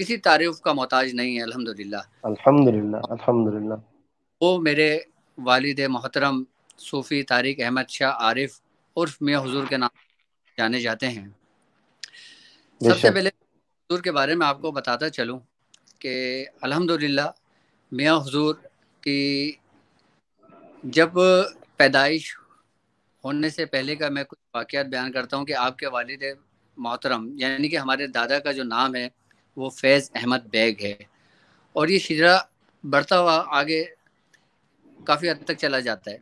کسی تعریف کا محتاج نہیں ہے الحمدللہ۔ الحمدللہ الحمدللہ۔ وہ میرے والد محترم صوفی طارق احمد شاہ عارف عرف میاں حضور کے نام جانے جاتے ہیں۔ بے سب سے شک۔ پہلے حضور کے بارے میں آپ کو بتاتا چلوں کہ الحمدللہ میاں حضور کی جب پیدائش ہونے سے پہلے کا میں کچھ واقعات بیان کرتا ہوں کہ آپ کے والد محترم یعنی کہ ہمارے دادا کا جو نام ہے وہ فیض احمد بیگ ہے، اور یہ شجرا بڑھتا ہوا آگے کافی حد تک چلا جاتا ہے۔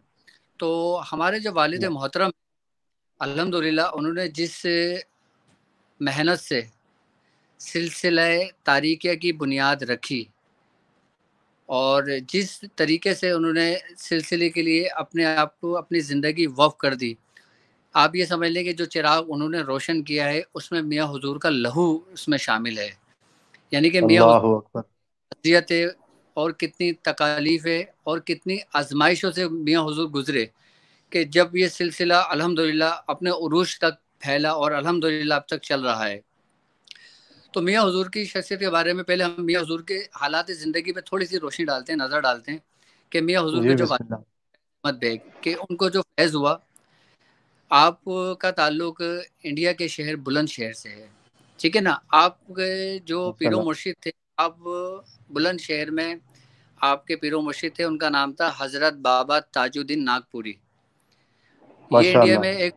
تو ہمارے جو والد محترم الحمدللہ انہوں نے جس محنت سے سلسلہ تاریخیہ کی بنیاد رکھی اور جس طریقے سے انہوں نے سلسلے کے لیے اپنے آپ کو اپنی زندگی وقف کر دی، آپ یہ سمجھ لیں کہ جو چراغ انہوں نے روشن کیا ہے اس میں میاں حضور کا لہو اس میں شامل ہے، یعنی کہ میاں حضور اللہ اکبر۔ اذیتیں اور کتنی تکالیفیں اور کتنی آزمائشوں سے میاں حضور گزرے کہ جب یہ سلسلہ الحمدللہ اپنے عروج تک پھیلا اور الحمدللہ اب تک چل رہا ہے۔ تو میاں حضور کی شخصیت کے بارے میں پہلے ہم میاں حضور کے حالات زندگی پہ تھوڑی سی روشنی ڈالتے ہیں، نظر ڈالتے ہیں کہ میاں حضور کے جی جو بسم اللہ۔ والد بیگ کہ ان کو جو فیض ہوا، آپ کا تعلق انڈیا کے شہر بلند شہر سے ہے، ٹھیک ہے نا؟ آپ کے جو ماشاء پیر و اللہ مرشد تھے، آپ بلند شہر میں آپ کے پیر و مرشد تھے، ان کا نام تھا حضرت بابا تاج الدین ناگپوری۔ یہ ماشاء انڈیا اللہ۔ میں ایک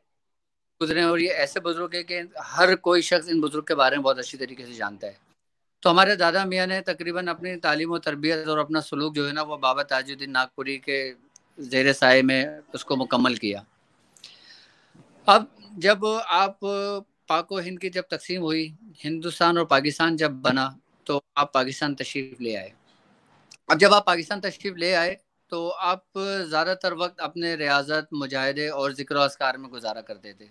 گزرے ہیں اور یہ ایسے بزرگ ہیں کہ ہر کوئی شخص ان بزرگ کے بارے میں بہت اچھی طریقے سے جانتا ہے۔ تو ہمارے دادا میاں نے تقریباً اپنی تعلیم و تربیت اور اپنا سلوک جو ہے نا وہ بابا تاج الدین ناگپوری کے زیر سائے میں اس کو مکمل کیا۔ اب جب آپ پاک و ہند کی جب تقسیم ہوئی، ہندوستان اور پاکستان جب بنا، تو آپ پاکستان تشریف لے آئے۔ اب جب آپ پاکستان تشریف لے آئے تو آپ زیادہ تر وقت اپنے ریاضت، مجاہدے اور ذکر و اذکار میں گزارا کرتے تھے۔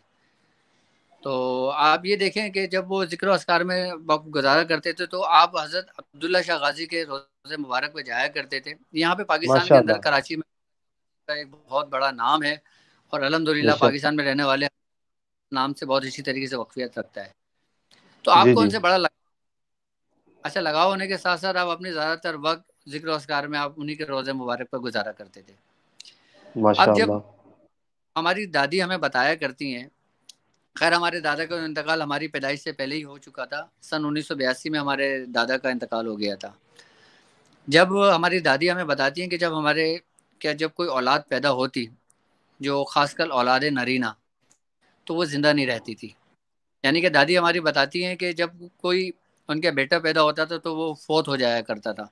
تو آپ یہ دیکھیں کہ جب وہ ذکر و اذکار میں وقت گزارا کرتے تھے تو آپ حضرت عبداللہ شاہ غازی کے روضے مبارک پہ جایا کرتے تھے۔ یہاں پہ پاکستان کے ماشاء اندر اللہ۔ کراچی میں کا ایک بہت بڑا نام ہے، اور بے الحمدللہ شک۔ پاکستان میں رہنے والے نام سے بہت اچھی طریقے سے واقفیت رکھتا ہے۔ تو آپ جی کو جی۔ ان سے بڑا اچھا لگاؤ ہونے کے ساتھ ساتھ آپ اپنی زیادہ تر وقت ذکر و اذکار میں آپ انہی کے روضے مبارک پر گزارا کرتے تھے۔ ماشاء اب جب اللہ۔ ہماری دادی ہمیں بتایا کرتی ہیں، خیر ہمارے دادا کا انتقال ہماری پیدائش سے پہلے ہی ہو چکا تھا، سن 1982 میں ہمارے دادا کا انتقال ہو گیا تھا۔ جب ہماری دادی ہمیں بتاتی ہیں کہ جب کوئی اولاد پیدا ہوتی، جو خاص کر اولاد نرینہ، تو وہ زندہ نہیں رہتی تھی۔ یعنی کہ دادی ہماری بتاتی ہیں کہ جب کوئی ان کے بیٹا پیدا ہوتا تھا تو وہ فوت ہو جایا کرتا تھا،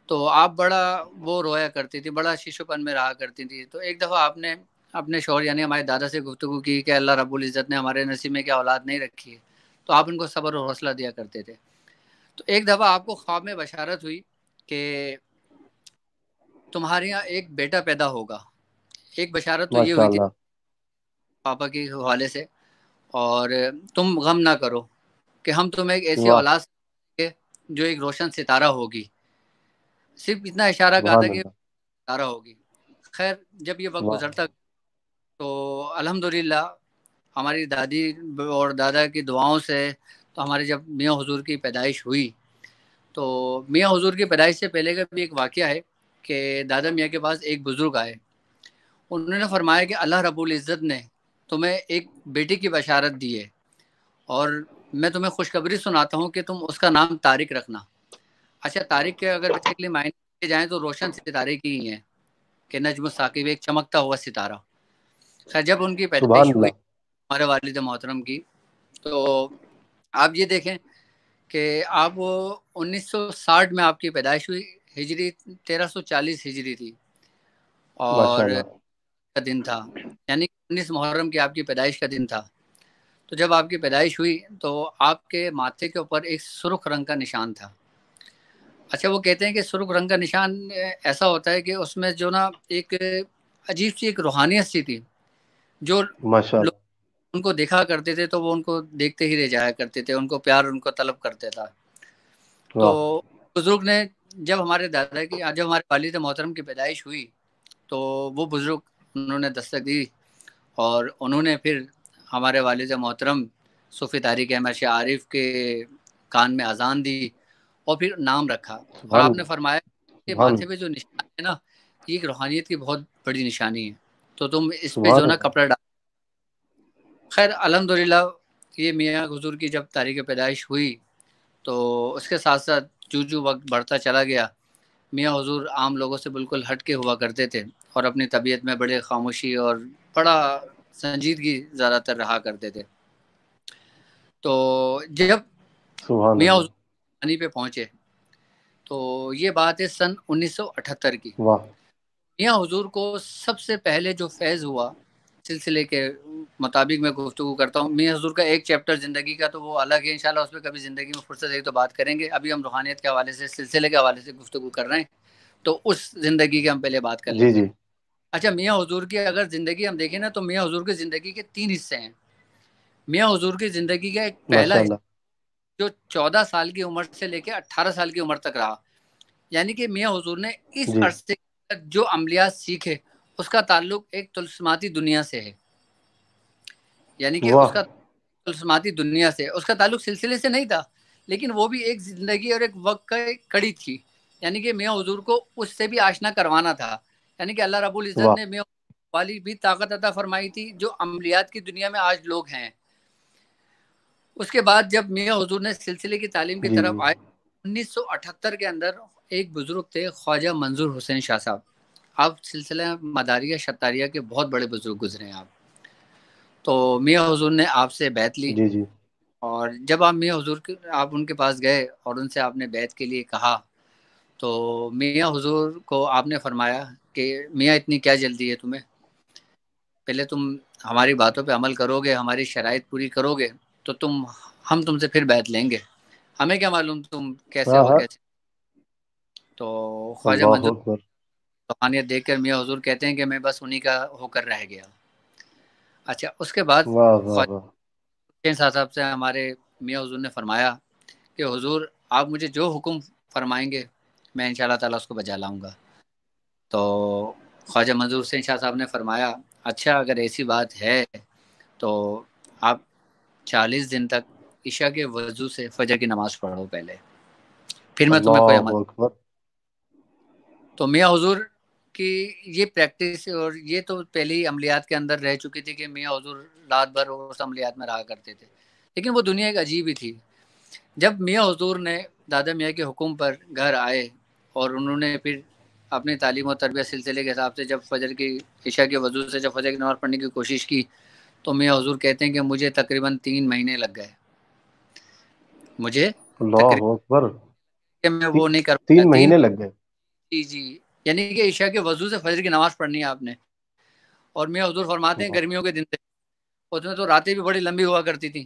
تو آپ بڑا وہ رویا کرتی تھی، بڑا شیشو پن میں رہا کرتی تھی۔ تو ایک دفعہ آپ نے اپنے شوہر یعنی ہمارے دادا سے گفتگو کی کہ اللہ رب العزت نے ہمارے نصیب میں کیا اولاد نہیں رکھی ہے، تو آپ ان کو صبر اور حوصلہ دیا کرتے تھے۔ تو ایک دفعہ آپ کو خواب میں بشارت ہوئی کہ تمہارے یہاں ایک بیٹا پیدا ہوگا۔ ایک بشارت تو یہ ماشاء ہوئی تھی اللہ۔ پاپا کے حوالے سے، اور تم غم نہ کرو کہ ہم تمہیں ایک ایسی واہ۔ اولاد سے جو ایک روشن ستارہ ہوگی۔ صرف اتنا اشارہ کہا تھا سبحان کہ اللہ۔ ستارہ ہوگی۔ خیر جب یہ وقت واہ۔ گزرتا تو الحمدللہ ہماری دادی اور دادا کی دعاؤں سے تو ہمارے جب میاں حضور کی پیدائش ہوئی، تو میاں حضور کی پیدائش سے پہلے کا بھی ایک واقعہ ہے کہ دادا میاں کے پاس ایک بزرگ آئے، انہوں نے فرمایا کہ اللہ رب العزت نے تمہیں ایک بیٹی کی بشارت دی ہے، اور میں تمہیں خوشخبری سناتا ہوں کہ تم اس کا نام طارق رکھنا۔ اچھا طارق کے اگر بیسیکلی معنی کیے جائیں تو روشن ستارے کی ہی ہیں کہ نجم الثاقب ایک چمکتا ہوا ستارہ۔ خیر جب ان کی سبحان پیدائش ہوئی اللہ۔ ہمارے والد محترم کی، تو آپ یہ دیکھیں کہ آپ 1960 میں آپ کی پیدائش ہوئی، ہجری 1340 ہجری تھی، ماشاء اور اللہ۔ کا دن تھا، یعنی 19 محرم کی آپ کی پیدائش کا دن تھا۔ تو جب آپ کی پیدائش ہوئی تو آپ کے ماتھے کے اوپر ایک سرخ رنگ کا نشان تھا۔ اچھا وہ کہتے ہیں کہ سرخ رنگ کا نشان ایسا ہوتا ہے کہ اس میں جو نا ایک عجیب سی ایک روحانیت سی تھی، جو ماشاء لوگ اللہ۔ ان کو دیکھا کرتے تھے تو وہ ان کو دیکھتے ہی رہ جایا کرتے تھے، ان کو پیار ان کو طلب کرتے تھا۔ تو واہ۔ بزرگ نے جب ہمارے والد محترم کی پیدائش ہوئی تو وہ بزرگ انہوں نے دستک دی، اور انہوں نے پھر ہمارے والد محترم صوفی طارق احمد شاہ عارف کے کان میں اذان دی، اور پھر نام رکھا، اور سبحان آپ نے فرمایا کہ سبحان ماتھے پہ جو نشان ہے نا، یہ ایک روحانیت کی بہت بڑی نشانی ہے، تو تم اس پہ جو سبحان نا اللہ۔ کپڑا ڈال۔ خیر الحمدللہ یہ میاں حضور کی جب تاریخ پیدائش ہوئی تو اس کے ساتھ ساتھ جو وقت بڑھتا چلا گیا، میاں حضور عام لوگوں سے بالکل ہٹ کے ہوا کرتے تھے، اور اپنی طبیعت میں بڑے خاموشی اور بڑا سنجیدگی زیادہ تر رہا کرتے تھے۔ تو جب سبحان میاں اللہ۔ حضور پانی پہ پہنچے تو یہ بات ہے سن 1978 کی۔ واہ۔ میاں حضور کو سب سے پہلے جو فیض ہوا، سلسلے کے مطابق میں گفتگو کرتا ہوں، میاں حضور کا ایک چیپٹر زندگی کا تو وہ الگ ہے، انشاءاللہ اس پہ کبھی زندگی میں فرصت ہے تو بات کریں گے۔ ابھی ہم روحانیت کے حوالے سے، سلسلے کے حوالے سے گفتگو کر رہے ہیں، تو اس زندگی کے ہم پہلے بات کر جی لیتے ہیں۔ جی۔ اچھا، میاں حضور کی اگر زندگی ہم دیکھیں نا تو میاں حضور کی زندگی کے 3 حصے ہیں۔ میاں حضور کی زندگی کا ایک پہلا ماشاء حصہ اللہ۔ جو 14 سال کی عمر سے لے کے 18 سال کی عمر تک رہا، یعنی کہ میاں حضور نے اس جی۔ عرصے تک جو عملیات سیکھے اس کا تعلق ایک طلسماتی دنیا سے ہے، یعنی کہ اس واہ۔ کا طلسماتی دنیا سے، اس کا تعلق سلسلے سے نہیں تھا، لیکن وہ بھی ایک زندگی اور ایک وقت کا ایک کڑی تھی، یعنی کہ میاں حضور کو اس سے بھی آشنا کروانا تھا، یعنی کہ اللہ رب العزت واہ۔ نے میاں والی بھی طاقت عطا فرمائی تھی جو عملیات کی دنیا میں آج لوگ ہیں۔ اس کے بعد جب میاں حضور نے سلسلے کی تعلیم کی جی طرف جی۔ آئے، 1978 کے اندر ایک بزرگ تھے خواجہ منظور حسین شاہ صاحب۔ آپ سلسلہ مداریہ شتاریہ کے بہت بڑے بزرگ گزرے ہیں آپ، تو میاں حضور نے آپ سے بیعت لی، جی جی۔ اور جب آپ میاں حضور آپ ان کے پاس گئے اور ان سے آپ نے بیعت کے لیے کہا، تو میاں حضور کو آپ نے فرمایا کہ میاں اتنی کیا جلدی ہے تمہیں، پہلے تم ہماری باتوں پہ عمل کرو گے، ہماری شرائط پوری کرو گے تو ہم تم سے پھر بیعت لیں گے، ہمیں کیا معلوم تم کیسے ہاں ہو ہاں۔ کیسے۔ تو خواجہ اللہ منظور اکبر۔ روحانیت دیکھ کر میاں حضور کہتے ہیں کہ میں بس انہی کا ہو کر رہ گیا۔ اچھا، اس کے بعد واہ واہ خواجہ واہ۔ حسین صاحب سے ہمارے میاں حضور نے فرمایا کہ حضور آپ مجھے جو حکم فرمائیں گے میں انشاءاللہ تعالیٰ اس کو بجا لاؤں گا۔ تو خواجہ منظور حسین شاہ صاحب نے فرمایا اچھا اگر ایسی بات ہے تو آپ 40 دن تک عشاء کے وضو سے فجر کی نماز پڑھو پہلے، پھر میں تمہیں کوئی عمل۔ اللہ اکبر۔ تو میاں حضور کی یہ پریکٹس، اور یہ تو پہلی عملیات کے اندر رہ چکی تھی کہ میاں حضور رات بھر اس عملیات میں رہا کرتے تھے، لیکن وہ دنیا ایک عجیب ہی تھی۔ جب میاں حضور نے دادا میاں کے حکم پر گھر آئے اور انہوں نے پھر اپنی تعلیم و تربیت سلسلے کے حساب سے جب فجر کی عشاء کے وضو سے جب فجر کی نماز پڑھنے کی کوشش کی تو میاں حضور کہتے ہیں کہ مجھے تقریباً 3 مہینے لگ گئے، مجھے اللہ تقریباً اکبر۔ کہ میں وہ نہیں کر پایا 3 مہینے لگ گئے؟ جی جی، یعنی کہ عشاء کے وضو سے فجر کی نماز پڑھنی ہے آپ نے، اور میاں حضور فرماتے ہیں واہ۔ گرمیوں کے دن تھے، اس میں تو راتیں بھی بڑی لمبی ہوا کرتی تھیں۔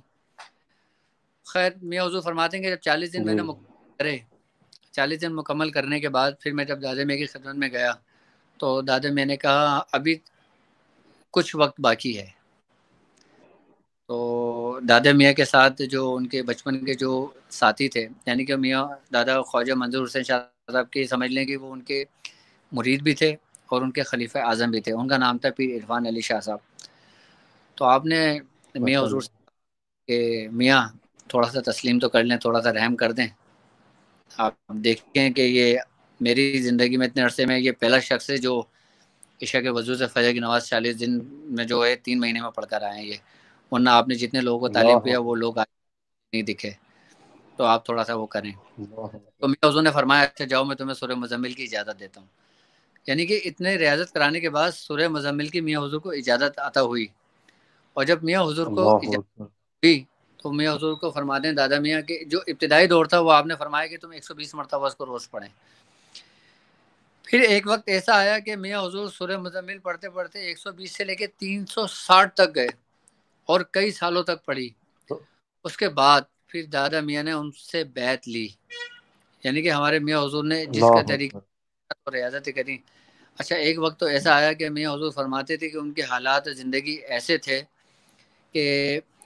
خیر میاں حضور فرماتے ہیں کہ جب 40 دن میں جی۔ نے مکمل کرے، 40 دن مکمل کرنے کے بعد پھر میں جب دادا میاں کی خدمت میں گیا تو دادا میاں نے کہا ابھی کچھ وقت باقی ہے۔ تو دادا میاں کے ساتھ جو ان کے بچپن کے جو ساتھی تھے، یعنی کہ میاں دادا خواجہ منظور حسین شاہ صاحب کی سمجھ لیں کہ وہ ان کے مرید بھی تھے اور ان کے خلیفہ اعظم بھی تھے، ان کا نام تھا پیر عرفان علی شاہ صاحب۔ تو آپ نے میاں ماشاء حضور اللہ۔ سے کہ میاں تھوڑا سا تسلیم تو کر لیں، تھوڑا سا رحم کر دیں، آپ دیکھیں کہ یہ میری زندگی میں اتنے عرصے میں یہ پہلا شخص ہے جو عشاء کے وضو سے فجر کی نماز 40 دن میں جو ہے 3 مہینے میں پڑھ کر آئے ہیں، یہ ورنہ آپ نے جتنے لوگوں کو تعلیم اللہ کیا وہ اکبر۔ لوگ نہیں دکھے، تو آپ تھوڑا سا وہ کریں۔ اللہ تو اکبر۔ میاں حضور نے فرمایا اچھا جاؤ میں تمہیں سورہ مزمل کی اجازت دیتا ہوں، یعنی کہ اتنے ریاضت کرانے کے بعد سورہ مزمل کی میاں حضور کو اجازت عطا ہوئی، اور جب میاں حضور کو اللہ اجازت اکبر۔ ہوئی تو میاں حضور کو فرماتے ہیں دادا میاں کہ جو ابتدائی دور تھا وہ آپ نے فرمایا کہ تم 120 مرتبہ اس کو روز پڑھیں۔ پھر ایک وقت ایسا آیا کہ میاں حضور سورہ مزمل پڑھتے پڑھتے 120 سے لے کے 360 تک گئے اور کئی سالوں تک پڑھی۔ اس کے بعد پھر دادا میاں نے ان سے بیعت لی، یعنی کہ ہمارے میاں حضور نے جس کا اللہ طریقہ اکبر۔ اور ریاضتیں کری۔ اچھا ایک وقت تو ایسا آیا کہ میاں حضور فرماتے تھے کہ ان کے حالات زندگی ایسے تھے کہ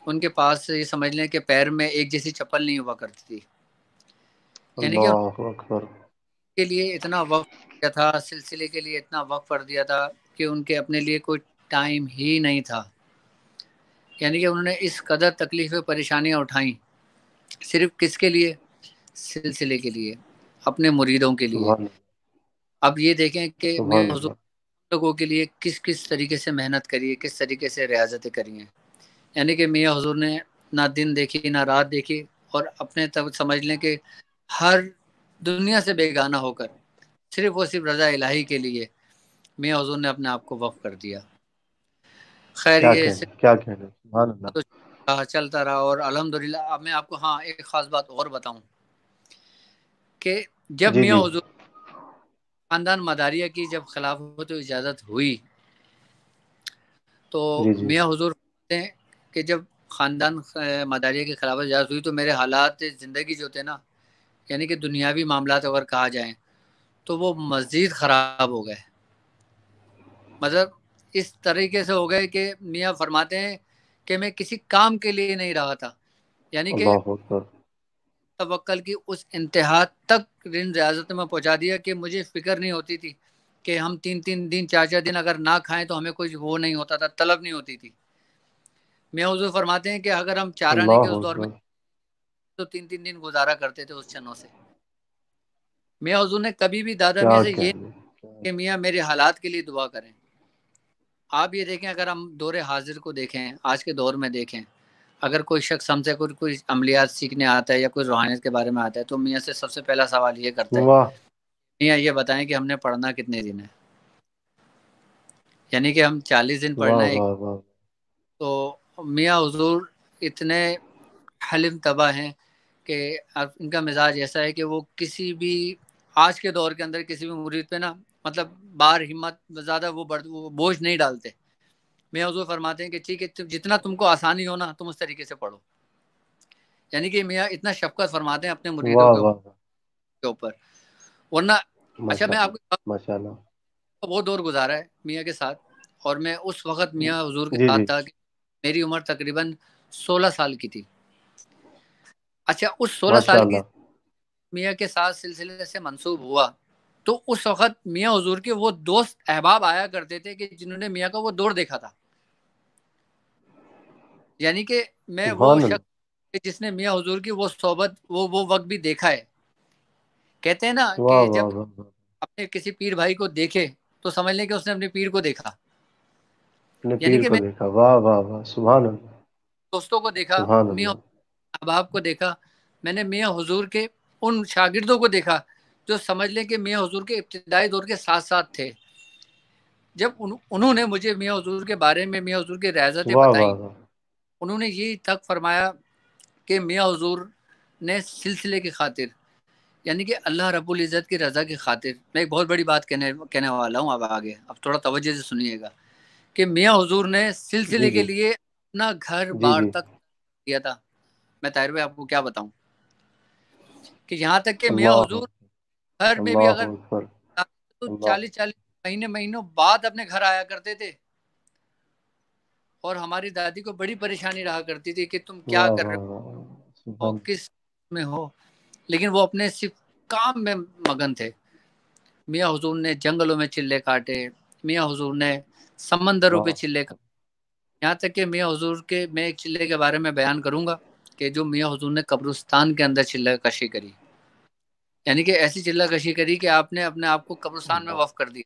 ان کے پاس یہ سمجھ لیں کہ پیر میں ایک جیسی چپل نہیں ہوا کرتی تھی، یعنی کہ ان اللہ اکبر۔ کے لیے اتنا وقت دیا تھا، سلسلے کے لیے اتنا وقت کر دیا تھا کہ ان کے اپنے لیے کوئی ٹائم ہی نہیں تھا، یعنی کہ انہوں نے اس قدر تکلیفیں پریشانیاں اٹھائیں، صرف کس کے لیے؟ سلسلے کے لیے، اپنے مریدوں کے لیے۔ سبحان اب یہ دیکھیں کہ سبحان میاں حضور اللہ لوگوں کے لیے کس کس طریقے سے محنت کری ہے، کس طریقے سے ریاضتیں کری ہیں۔ یعنی کہ میاں حضور نے نہ دن دیکھی نہ رات دیکھی، اور اپنے تب سمجھ لیں کہ ہر دنیا سے بیگانہ ہو کر صرف اور صرف رضا الہی کے لیے میاں حضور نے اپنے آپ کو وقف کر دیا۔ خیر کیا یہ کہنے کیا کہنے سبحان اللہ چلتا رہا، اور الحمدللہ اب میں آپ کو ہاں ایک خاص بات اور بتاؤں کہ جب جی میاں جی حضور خاندان مداریہ کی جب خلافت و اجازت ہوئی تو جی جی میاں حضور فرماتے ہیں کہ جب خاندان مداریہ کی خلافت اجازت ہوئی تو میرے حالات زندگی جو تھے نا، یعنی کہ دنیاوی معاملات اگر کہا جائیں تو وہ مزید خراب ہو گئے۔ مطلب اس طریقے سے ہو گئے کہ میاں فرماتے ہیں کہ میں کسی کام کے لیے نہیں رہا تھا، یعنی کہ اللہ اکبر توکل کی اس انتہا تک ریاضت میں پہنچا دیا کہ مجھے فکر نہیں ہوتی تھی کہ ہم 3 دن 4 دن اگر نہ کھائیں تو ہمیں کوئی وہ نہیں ہوتا تھا، طلب نہیں ہوتی تھی۔ میاں حضور فرماتے ہیں کہ اگر ہم چارانے کے اللہ اس دور میں اکبر تو 3 دن گزارا کرتے تھے اس چنوں سے۔ میاں حضور نے کبھی بھی دادا کیا میں سے یہ کہنے کہ میاں میرے حالات کے لیے دعا کریں۔ آپ یہ دیکھیں، اگر ہم دور حاضر کو دیکھیں، آج کے دور میں دیکھیں، اگر کوئی شخص ہم سے کوئی عملیات سیکھنے آتا ہے یا کوئی روحانیت کے بارے میں آتا ہے تو میاں سے سب سے پہلا سوال یہ کرتا ہے، واہ میاں یہ بتائیں کہ ہم نے پڑھنا کتنے دن ہے، یعنی کہ ہم 40 دن پڑھنا واہ ہے۔ واہ واہ تو میاں حضور اتنے حلیم طبع ہیں کہ ان کا مزاج ایسا ہے کہ وہ کسی بھی آج کے دور کے اندر کسی بھی مرید پہ نا مطلب بار ہمت زیادہ وہ بوجھ نہیں ڈالتے۔ میاں حضور فرماتے ہیں کہ ٹھیک ہے جتنا تم کو آسانی ہو نا تم اس طریقے سے پڑھو، یعنی کہ میاں اتنا شفقت فرماتے ہیں اپنے مریدوں واہ کے واہ واہ اوپر۔ ورنہ اچھا ماشاء میں آپ اللہ کو ماشاء اللہ بہت دور گزارا ہے میاں کے ساتھ، اور میں اس وقت میاں حضور کے جی ساتھ جی تھا کہ میری عمر تقریباً 16 سال کی تھی۔ اچھا اس 16 ماشاء سال کی اللہ میاں کے ساتھ سلسلے سے منسوب ہوا تو اس وقت میاں حضور کے وہ دوست احباب آیا کرتے تھے کہ جنہوں نے میاں کا وہ دور دیکھا تھا، یعنی کہ میں وہ سبحان اللہ شخص جس نے میاں حضور کی وہ صحبت وہ وقت بھی دیکھا ہے۔ کہتے ہیں نا واہ کہ جب واہ واہ واہ اپنے کسی پیر بھائی کو دیکھے تو سمجھ لیں کہ اس نے اپنے پیر کو دیکھا، اپنے یعنی پیر کہ کو میں دیکھا واہ واہ واہ سبحان اللہ دوستوں کو دیکھا، سبحان میاں اللہ احباب کو دیکھا، میں نے میاں حضور کے ان شاگردوں کو دیکھا جو سمجھ لیں کہ میاں حضور کے ابتدائی دور کے ساتھ ساتھ تھے۔ جب انہوں نے مجھے میاں حضور کے بارے میں میاں حضور کی ریاضتیں واہ بتائیں، واہ واہ انہوں نے یہی تک فرمایا کہ میاں حضور نے سلسلے کی خاطر، یعنی کہ اللہ رب العزت کی رضا کی خاطر، میں ایک بہت بڑی بات کہنے والا ہوں اب آگے، اب تھوڑا توجہ سے سنیے گا، کہ میاں حضور نے جی سلسلے کے جی لیے اپنا گھر جی بار جی تک دیا تھا۔ میں طاہر بھائی آپ کو کیا بتاؤں کہ یہاں تک کہ میاں اللہ حضور گھر میں بھی اللہ اگر اکبر تو اللہ 40 مہینوں بعد اپنے گھر آیا کرتے تھے، اور ہماری دادی کو بڑی پریشانی رہا کرتی تھی کہ تم کیا واہ کر رہے واہ واہ ہو، سبحان کس میں ہو، لیکن وہ اپنے صرف کام میں مگن تھے۔ میاں حضور نے جنگلوں میں چلے کاٹے، میاں حضور نے سمندروں پہ واہ چلے کاٹے، یہاں تک کہ میاں حضور کے میں ایک چلے کے بارے میں بیان کروں گا کہ جو میاں حضور نے قبرستان کے اندر چلہ کشی کری، یعنی کہ ایسی چلہ کشی کری کہ آپ نے اپنے آپ کو قبرستان میں اللہ وقف کر دی۔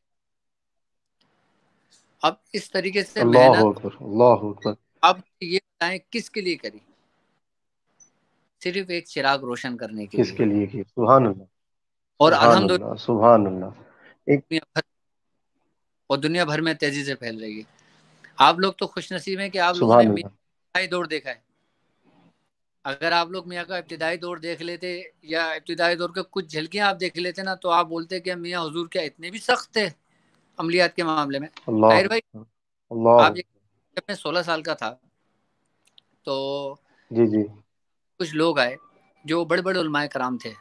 اب اس طریقے سے اللہ محنت، اکبر اللہ اکبر اب یہ بتائیں کس کے لیے کری؟ صرف ایک چراغ روشن کرنے کے کس لیے، کے لیے کی سبحان اللہ اور سبحان الحمدللہ اللہ سبحان اللہ ایک دنیا بھر میں تیزی سے پھیل رہی ہے۔ آپ لوگ تو خوش نصیب ہیں کہ آپ لوگوں نے سبحان میاں اللہ کا ابتدائی دور دیکھا ہے۔ اگر آپ لوگ میاں کا ابتدائی دور دیکھ لیتے یا ابتدائی دور کے کچھ جھلکیاں آپ دیکھ لیتے نا تو آپ بولتے کہ میاں حضور کیا اتنے بھی سخت تھے عملیات کے معاملے میں۔ اللہ طاہر بھائی اکبر اللہ آپ جب میں 16 سال کا تھا تو جی جی کچھ لوگ آئے جو بڑے بڑے علماء کرام تھے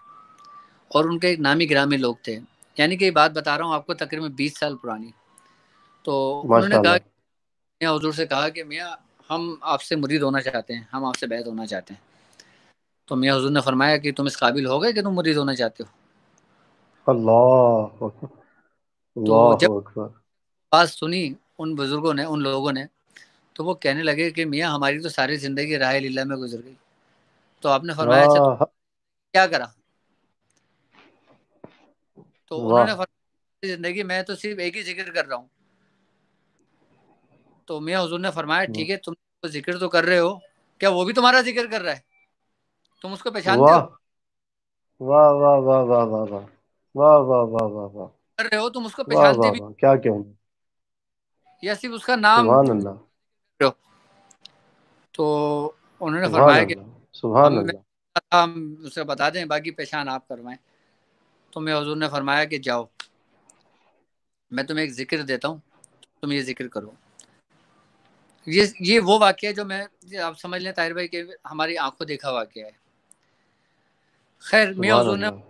اور ان کے ایک نامی گرامی لوگ تھے، یعنی کہ یہ بات بتا رہا ہوں آپ کو تقریباً 20 سال پرانی۔ تو انہوں نے ماشاء کہا اللہ میاں حضور سے کہا کہ میاں ہم آپ سے مرید ہونا چاہتے ہیں، ہم آپ سے بیعت ہونا چاہتے ہیں۔ تو میاں حضور نے فرمایا کہ تم اس قابل ہو گئے کہ تم مرید ہونا چاہتے ہو؟ اللہ اکبر تو اللہ جب اکبر بات سنی ان بزرگوں نے، ان لوگوں نے، تو وہ کہنے لگے کہ میاں ہماری تو ساری زندگی راہ للہ میں گزر گئی، تو آپ نے فرمایا اچھا تو ہاں کیا کرا؟ تو انہوں نے فرمایا زندگی میں تو صرف ایک ہی ذکر کر رہا ہوں. تو میاں حضور نے فرمایا ٹھیک ہے تم ذکر تو کر رہے ہو, کیا وہ بھی تمہارا ذکر کر رہا ہے؟ تم اس کو پہچانتے ہو؟ واہ واہ واہ واہ واہ واہ واہ واہ واہ واہ واہ کر رہے ہو تم اس کو واہ پہچانتے واہ بھی واہ کیا کہنا. یا صرف اس کا نام سبحان تم اللہ. رہے ہو؟ تو انہوں نے سبحان فرمایا کہ اللہ. سبحان ہم اللہ. اسے بتا دیں, باقی پہچان آپ کروائیں. تو میاں حضور نے فرمایا کہ جاؤ, میں تمہیں ایک ذکر دیتا ہوں, تم یہ ذکر کرو. یہ وہ واقعہ جو میں آپ سمجھ لیں طاہر بھائی کہ ہماری آنکھوں دیکھا واقعہ ہے. خیر میاں سبحان حضور نے اللہ.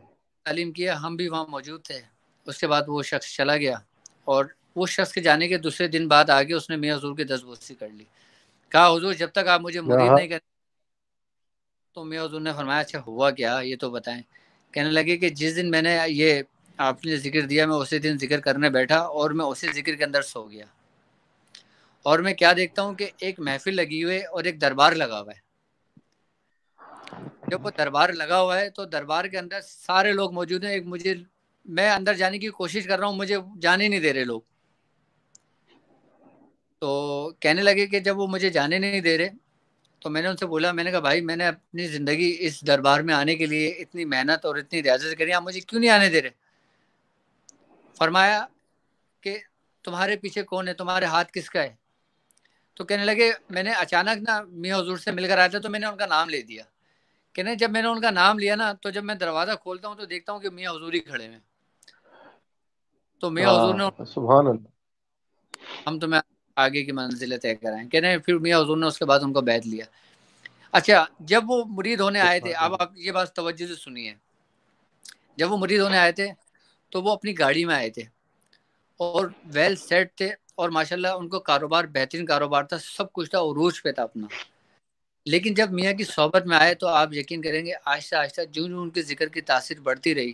تعلیم کیا, ہم بھی وہاں موجود تھے. اس کے بعد وہ شخص چلا گیا, اور وہ شخص کے جانے کے دوسرے دن بعد آگے اس نے میاں حضور کی دستبوسی کر لی. کہا حضور جب تک آپ مجھے مرید نہیں کریں. تو میاں حضور نے فرمایا اچھا ہوا کیا یہ تو بتائیں. کہنے لگے کہ جس دن میں نے یہ آپ نے ذکر دیا میں اسی دن ذکر کرنے بیٹھا اور میں اسی ذکر کے اندر سو گیا, اور میں کیا دیکھتا ہوں کہ ایک محفل لگی ہوئی ہے اور ایک دربار لگا ہوا ہے. جب وہ دربار لگا ہوا ہے تو دربار کے اندر سارے لوگ موجود ہیں. میں اندر جانے کی کوشش کر رہا ہوں, مجھے جانے نہیں دے رہے لوگ. تو کہنے لگے کہ جب وہ مجھے جانے نہیں دے رہے تو میں نے ان سے بولا, میں نے کہا بھائی میں نے اپنی زندگی اس دربار میں آنے کے لیے اتنی محنت اور اتنی ریاضت کری, آپ مجھے کیوں نہیں آنے دے رہے؟ فرمایا کہ تمہارے پیچھے کون ہے, تمہارے ہاتھ کس کا ہے؟ تو کہنے لگے میں نے اچانک نا میاں حضور سے مل کر آیا تھا تو میں نے ان کا نام لے دیا. کہ نہیں جب میں نے ان کا نام لیا نا تو جب میں دروازہ کھولتا ہوں تو دیکھتا ہوں کہ میاں حضور ہی کھڑے ہیں. تو میاں حضور نے سبحان اللہ. ہم تمہیں آگے کی منزلیں طے کرائیں. کہ نہیں پھر میاں حضور نے اس کے بعد ان کو بیعت لیا. اچھا جب وہ مرید ہونے آئے تھے, اب آپ یہ بات توجہ سے سنیے, جب وہ مرید ہونے آئے تھے تو وہ اپنی گاڑی میں آئے تھے اور ویل سیٹ تھے, اور ماشاءاللہ ان کو کاروبار بہترین کاروبار تھا, سب کچھ تھا, عروج پہ تھا اپنا. لیکن جب میاں کی صحبت میں آئے تو آپ یقین کریں گے آہستہ آہستہ جو ان کے ذکر کی تاثیر بڑھتی رہی,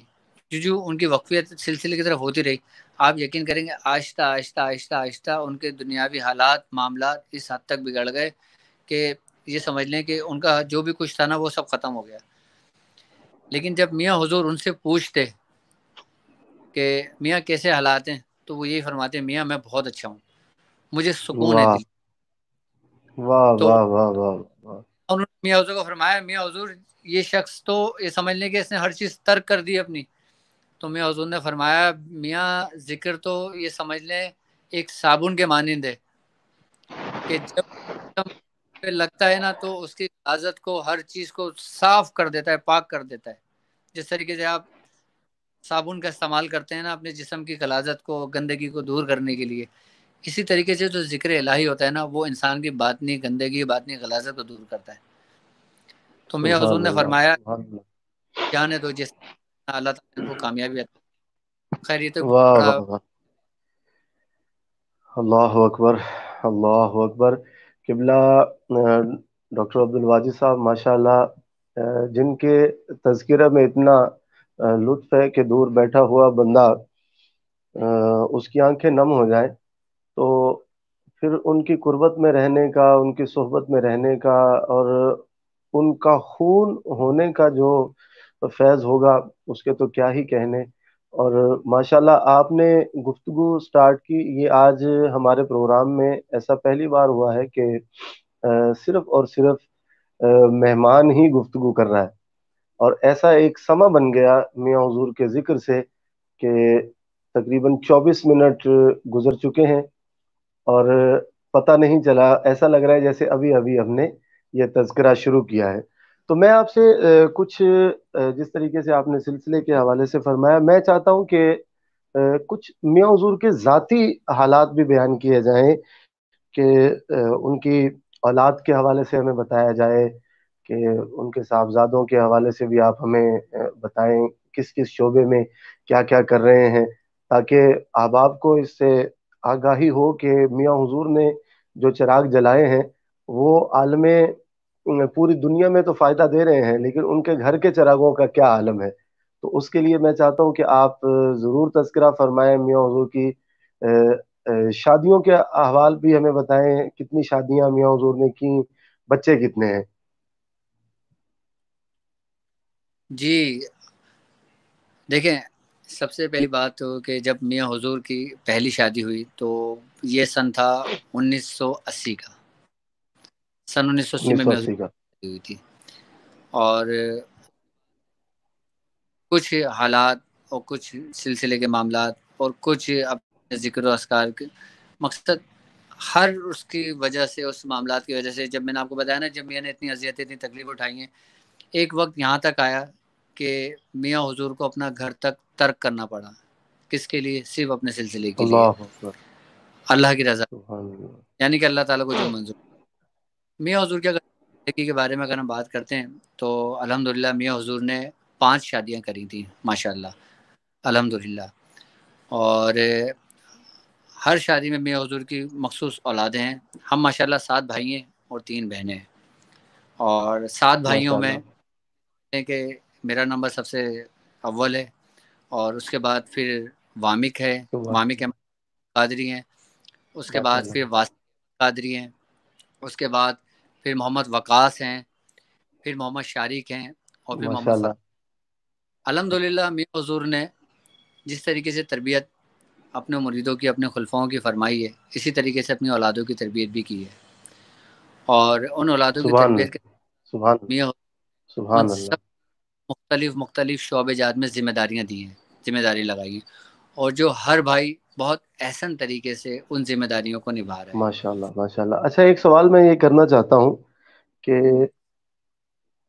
جو ان کی وقفیت سلسلے کی طرف ہوتی رہی, آپ یقین کریں گے آہستہ آہستہ آہستہ آہستہ ان کے دنیاوی حالات معاملات اس حد تک بگڑ گئے کہ یہ سمجھ لیں کہ ان کا جو بھی کچھ تھا نا وہ سب ختم ہو گیا. لیکن جب میاں حضور ان سے پوچھتے کہ میاں کیسے حالات ہیں تو وہ یہی فرماتے ہیں میاں میں بہت اچھا ہوں, مجھے سکون ہے واہ دل. واہ تو واہ واہ واہ واہ. انہوں نے میاں حضور کو فرمایا میاں حضور یہ شخص تو یہ سمجھ لیں کہ اس نے ہر چیز ترک کر دی اپنی. تو میاں حضور نے فرمایا میاں ذکر تو یہ سمجھ لیں ایک صابن کے مانند ہے کہ جب پہ لگتا ہے نا تو اس کی غلازت کو ہر چیز کو صاف کر دیتا ہے, پاک کر دیتا ہے. جس طریقے سے آپ صابن کا استعمال کرتے ہیں نا اپنے جسم کی غلازت کو گندگی کو دور کرنے کے لیے, اسی طریقے سے جو ذکر الہی ہوتا ہے نا وہ انسان کی باطنی گندگی باطنی غلاظت کو دور کرتا ہے. تو میاں حضور سبحان نے اللہ. فرمایا سبحان اللہ. جانے دو جس اللہ تعالیٰ ان کو کامیابی عطا. خیر یہ تو واہ بڑا واہ واہ. اللہ اکبر. اللہ اکبر. قبلہ ڈاکٹر عبد الواجد صاحب ماشاء اللہ جن کے تذکرہ میں اتنا لطف ہے کہ دور بیٹھا ہوا بندہ اس کی آنکھیں نم ہو جائیں, تو پھر ان کی قربت میں رہنے کا, ان کی صحبت میں رہنے کا, اور ان کا خون ہونے کا جو فیض ہوگا اس کے تو کیا ہی کہنے. اور ماشاءاللہ آپ نے گفتگو سٹارٹ کی, یہ آج ہمارے پروگرام میں ایسا پہلی بار ہوا ہے کہ صرف اور صرف مہمان ہی گفتگو کر رہا ہے, اور ایسا ایک سما بن گیا میاں حضور کے ذکر سے کہ تقریباً 24 منٹ گزر چکے ہیں اور پتہ نہیں چلا, ایسا لگ رہا ہے جیسے ابھی ابھی ہم نے یہ تذکرہ شروع کیا ہے. تو میں آپ سے کچھ جس طریقے سے آپ نے سلسلے کے حوالے سے فرمایا, میں چاہتا ہوں کہ کچھ میاں حضور کے ذاتی حالات بھی بیان کیے جائیں کہ ان کی اولاد کے حوالے سے ہمیں بتایا جائے, کہ ان کے صاحبزادوں کے حوالے سے بھی آپ ہمیں بتائیں کس کس شعبے میں کیا کیا کر رہے ہیں, تاکہ احباب کو اس سے آگاہی ہو کہ میاں حضور نے جو چراغ جلائے ہیں وہ عالم پوری دنیا میں تو فائدہ دے رہے ہیں, لیکن ان کے گھر کے چراغوں کا کیا عالم ہے. تو اس کے لیے میں چاہتا ہوں کہ آپ ضرور تذکرہ فرمائیں میاں حضور کی. شادیوں کے احوال بھی ہمیں بتائیں, کتنی شادیاں میاں حضور نے کی, بچے کتنے ہیں. جی دیکھیں سب سے پہلی بات تو کہ جب میاں حضور کی پہلی شادی ہوئی تو یہ سن تھا 1980 کا، سن 1980 میں میاں حضور 1980 کا؟ کی شادی ہوئی تھی، اور کچھ حالات اور کچھ سلسلے کے معاملات اور کچھ اپنے ذکر و اذکار کے مقصد، ہر اس کی وجہ سے، اس معاملات کی وجہ سے، جب میں نے آپ کو بتایا نا جب میاں نے اتنی اذیتیں اتنی تکلیف اٹھائی ہیں، ایک وقت یہاں تک آیا کہ میاں حضور کو اپنا گھر تک ترک کرنا پڑا۔ کس کے لیے؟ صرف اپنے سلسلے کے لیے، اللہ اکبر، اللہ کی رضا، سبحان اللہ۔ یعنی کہ اللہ تعالیٰ کو جو منظور۔ میاں حضور کی اگر زندگی کے بارے میں اگر ہم بات کرتے ہیں تو الحمدللہ میاں حضور نے 5 شادیاں کری تھیں، ماشاءاللہ، الحمدللہ، اور ہر شادی میں میاں حضور کی مخصوص اولادیں ہیں۔ ہم ماشاءاللہ 7 بھائی ہیں اور 3 بہنیں ہیں، اور 7 بھائیوں ماشاء میں اللہ، کہ میرا نمبر سب سے اول ہے، اور اس کے بعد پھر وامک ہے، سبحان وامک اللہ، قادری ہیں، اس کے ماشاء بعد اللہ، پھر واسط قادری ہیں، اس کے بعد پھر محمد وقاص ہیں، پھر محمد شارق ہیں، اور پھر ماشاء محمد اللہ۔ الحمدللہ میاں حضور نے جس طریقے سے تربیت اپنے مریدوں کی، اپنے خلفاؤں کی فرمائی ہے، اسی طریقے سے اپنی اولادوں کی تربیت بھی کی ہے، اور ان اولادوں کی سبحان تربیت اللہ، کے سبحان میاں اللہ، حضور ان سبحان اللہ۔ سب مختلف شعبے جات میں ذمہ داریاں دی ہیں، ذمہ داری لگائی ہیں، اور جو ہر بھائی بہت احسن طریقے سے ان ذمہ داریوں کو نبھا رہے ہیں۔ ماشاء اللہ، ماشاء اللہ۔ اچھا، ایک سوال میں یہ کرنا چاہتا ہوں کہ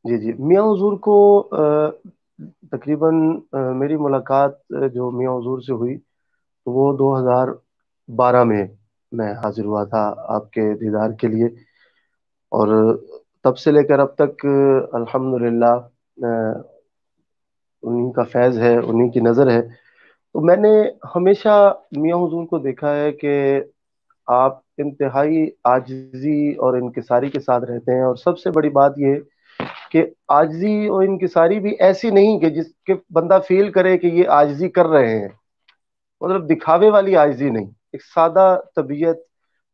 جی جی، میاں حضور کو تقریباً میری ملاقات جو میاں حضور سے ہوئی تو وہ 2012 میں حاضر ہوا تھا آپ کے دیدار کے لیے، اور تب سے لے کر اب تک الحمدللہ انہی کا فیض ہے، انہی کی نظر ہے۔ تو میں نے ہمیشہ میاں حضور کو دیکھا ہے کہ آپ انتہائی عاجزی اور انکساری کے ساتھ رہتے ہیں، اور سب سے بڑی بات یہ کہ عاجزی اور انکساری بھی ایسی نہیں کہ جس کے بندہ فیل کرے کہ یہ عاجزی کر رہے ہیں، مطلب دکھاوے والی عاجزی نہیں، ایک سادہ طبیعت۔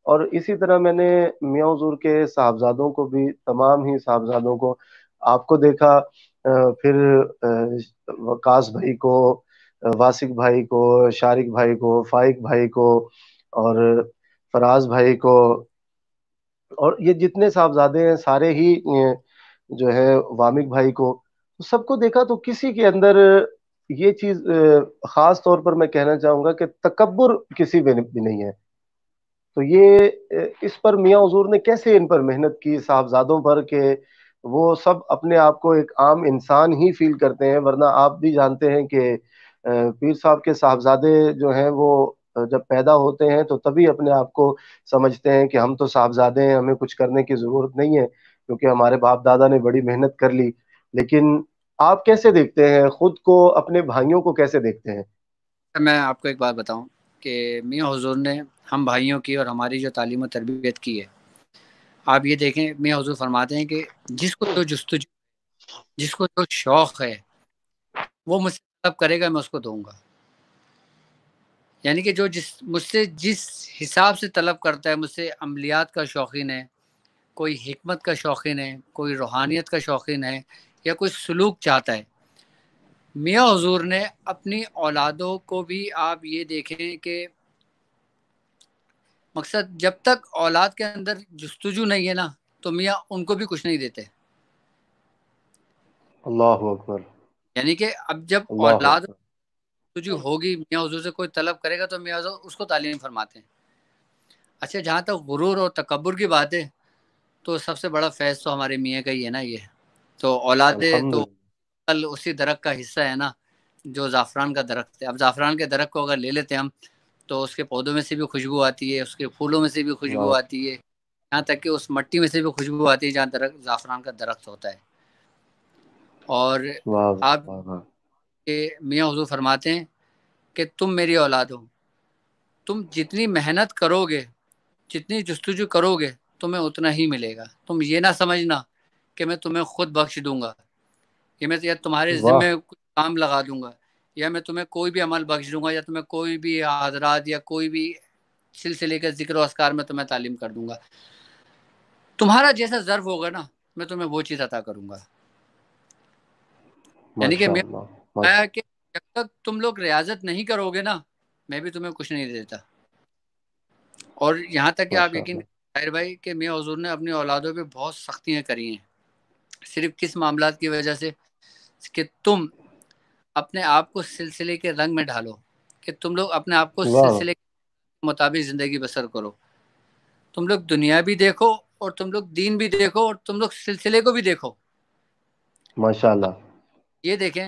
اور اسی طرح میں نے میاں حضور کے صاحبزادوں کو بھی، تمام ہی صاحبزادوں کو، آپ کو دیکھا، پھر وقاص بھائی کو، واسق بھائی کو، شارق بھائی کو، فائق بھائی کو، اور فراز بھائی کو، اور یہ جتنے صاحبزادے ہیں سارے ہی جو ہے وامق بھائی کو، سب کو دیکھا تو کسی کے اندر یہ چیز خاص طور پر میں کہنا چاہوں گا کہ تکبر کسی میں بھی نہیں ہے۔ تو یہ اس پر میاں حضور نے کیسے ان پر محنت کی صاحبزادوں پر کہ وہ سب اپنے آپ کو ایک عام انسان ہی فیل کرتے ہیں؟ ورنہ آپ بھی جانتے ہیں کہ پیر صاحب کے صاحبزادے جو ہیں وہ جب پیدا ہوتے ہیں تو تبھی اپنے آپ کو سمجھتے ہیں کہ ہم تو صاحبزادے ہیں، ہمیں کچھ کرنے کی ضرورت نہیں ہے کیونکہ ہمارے باپ دادا نے بڑی محنت کر لی۔ لیکن آپ کیسے دیکھتے ہیں خود کو، اپنے بھائیوں کو کیسے دیکھتے ہیں؟ میں آپ کو ایک بات بتاؤں کہ میاں حضور نے ہم بھائیوں کی اور ہماری جو تعلیم و تربیت کی ہے، آپ یہ دیکھیں میاں حضور فرماتے ہیں کہ جس کو جو جستجو، جس کو جو شوق ہے وہ مجھ سے طلب کرے گا، میں اس کو دوں گا۔ یعنی کہ جو مجھ سے جس حساب سے طلب کرتا ہے، مجھ سے عملیات کا شوقین ہے، کوئی حکمت کا شوقین ہے، کوئی روحانیت کا شوقین ہے، یا کوئی سلوک چاہتا ہے، میاں حضور نے اپنی اولادوں کو بھی آپ یہ دیکھیں کہ مقصد جب تک اولاد کے اندر جستجو نہیں ہے نا تو میاں ان کو بھی کچھ نہیں دیتے۔ اللہ اکبر، یعنی کہ اب جب اللہ اولاد اکبر، جستجو ہوگی، میاں حضور سے کوئی طلب کرے گا تو میاں حضور اس کو تعلیم فرماتے ہیں۔ اچھا، جہاں تک غرور اور تکبر کی بات ہے تو سب سے بڑا فیض تو ہمارے میاں کا ہی ہے نا۔ یہ تو اولادیں تو الحمدللہ، کل اسی درخت کا حصہ ہے نا جو زعفران کا درخت ہے۔ اب زعفران کے درخت کو اگر لے لیتے ہم تو اس کے پودوں میں سے بھی خوشبو آتی ہے، اس کے پھولوں میں سے بھی خوشبو واہ آتی ہے، یہاں تک کہ اس مٹی میں سے بھی خوشبو آتی ہے جہاں زعفران کا درخت ہوتا ہے۔ اور واہ آپ واہ واہ، کے میاں حضور فرماتے ہیں کہ تم میری اولاد ہو، تم جتنی محنت کرو گے، جتنی جستجو کرو گے، تمہیں اتنا ہی ملے گا۔ تم یہ نہ سمجھنا کہ میں تمہیں خود بخش دوں گا، کہ میں یا تمہارے واہ، ذمہ کچھ کام لگا دوں گا، یا میں تمہیں کوئی بھی عمل بخش دوں گا، یا تمہیں کوئی بھی حضرات یا کوئی بھی سلسلے کے ذکر و اذکار میں تمہیں تعلیم کر دوں گا۔ تمہارا جیسا ظرف ہوگا نا میں تمہیں وہ چیز عطا کروں گا۔ یعنی کہ ماشاء میں اللہ، ماشاء کہ اللہ، جب تک تم لوگ ریاضت نہیں کرو گے نا، میں بھی تمہیں کچھ نہیں دیتا. اور یہاں تک کہ آپ ماشاء یقین اللہ. کریں طاہر بھائی کہ میاں حضور نے اپنی اولادوں پہ بہت سختیاں کری ہیں. صرف کس معاملات کی وجہ سے کہ تم اپنے آپ کو سلسلے کے رنگ میں ڈھالو، کہ تم لوگ اپنے آپ کو واہ واہ. سلسلے کے مطابق زندگی بسر کرو. تم لوگ دنیا بھی دیکھو اور تم لوگ دین بھی دیکھو اور تم لوگ سلسلے کو بھی دیکھو. ماشاء اللہ. یہ دیکھیں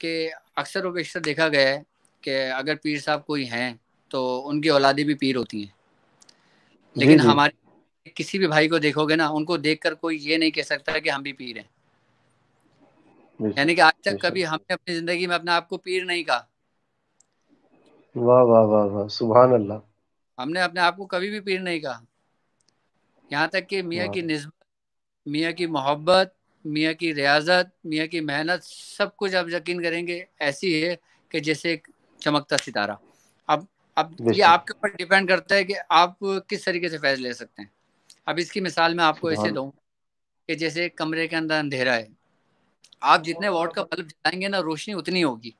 کہ اکثر و بیشتر دیکھا گیا ہے کہ اگر پیر صاحب کوئی ہیں تو ان کی اولادیں بھی پیر ہوتی ہیں، جی لیکن جی. ہمارے کسی بھی بھائی کو دیکھو گے نا، ان کو دیکھ کر کوئی یہ نہیں کہہ سکتا کہ ہم بھی پیر ہیں. بے یعنی شک کہ آج بے تک شک. کبھی ہم نے اپنی زندگی میں اپنے آپ کو پیر نہیں کہا. واہ واہ واہ واہ، سبحان اللہ. ہم نے اپنے آپ کو کبھی بھی پیر نہیں کہا. یہاں تک کہ میاں واہ. کی نسبت، میاں کی محبت، میاں کی ریاضت، میاں کی محنت، سب کچھ آپ یقین کریں گے ایسی ہے کہ جیسے ایک چمکتا ستارہ. اب بے یہ شک. آپ کے اوپر ڈیپینڈ کرتا ہے کہ آپ کس طریقے سے فیض لے سکتے ہیں. اب اس کی مثال میں آپ کو ایسے سبحان. دوں کہ جیسے کمرے کے اندر اندھیرا ہے، آپ جتنے واٹ کا بلب جلائیں گے نا روشنی اتنی ہوگی.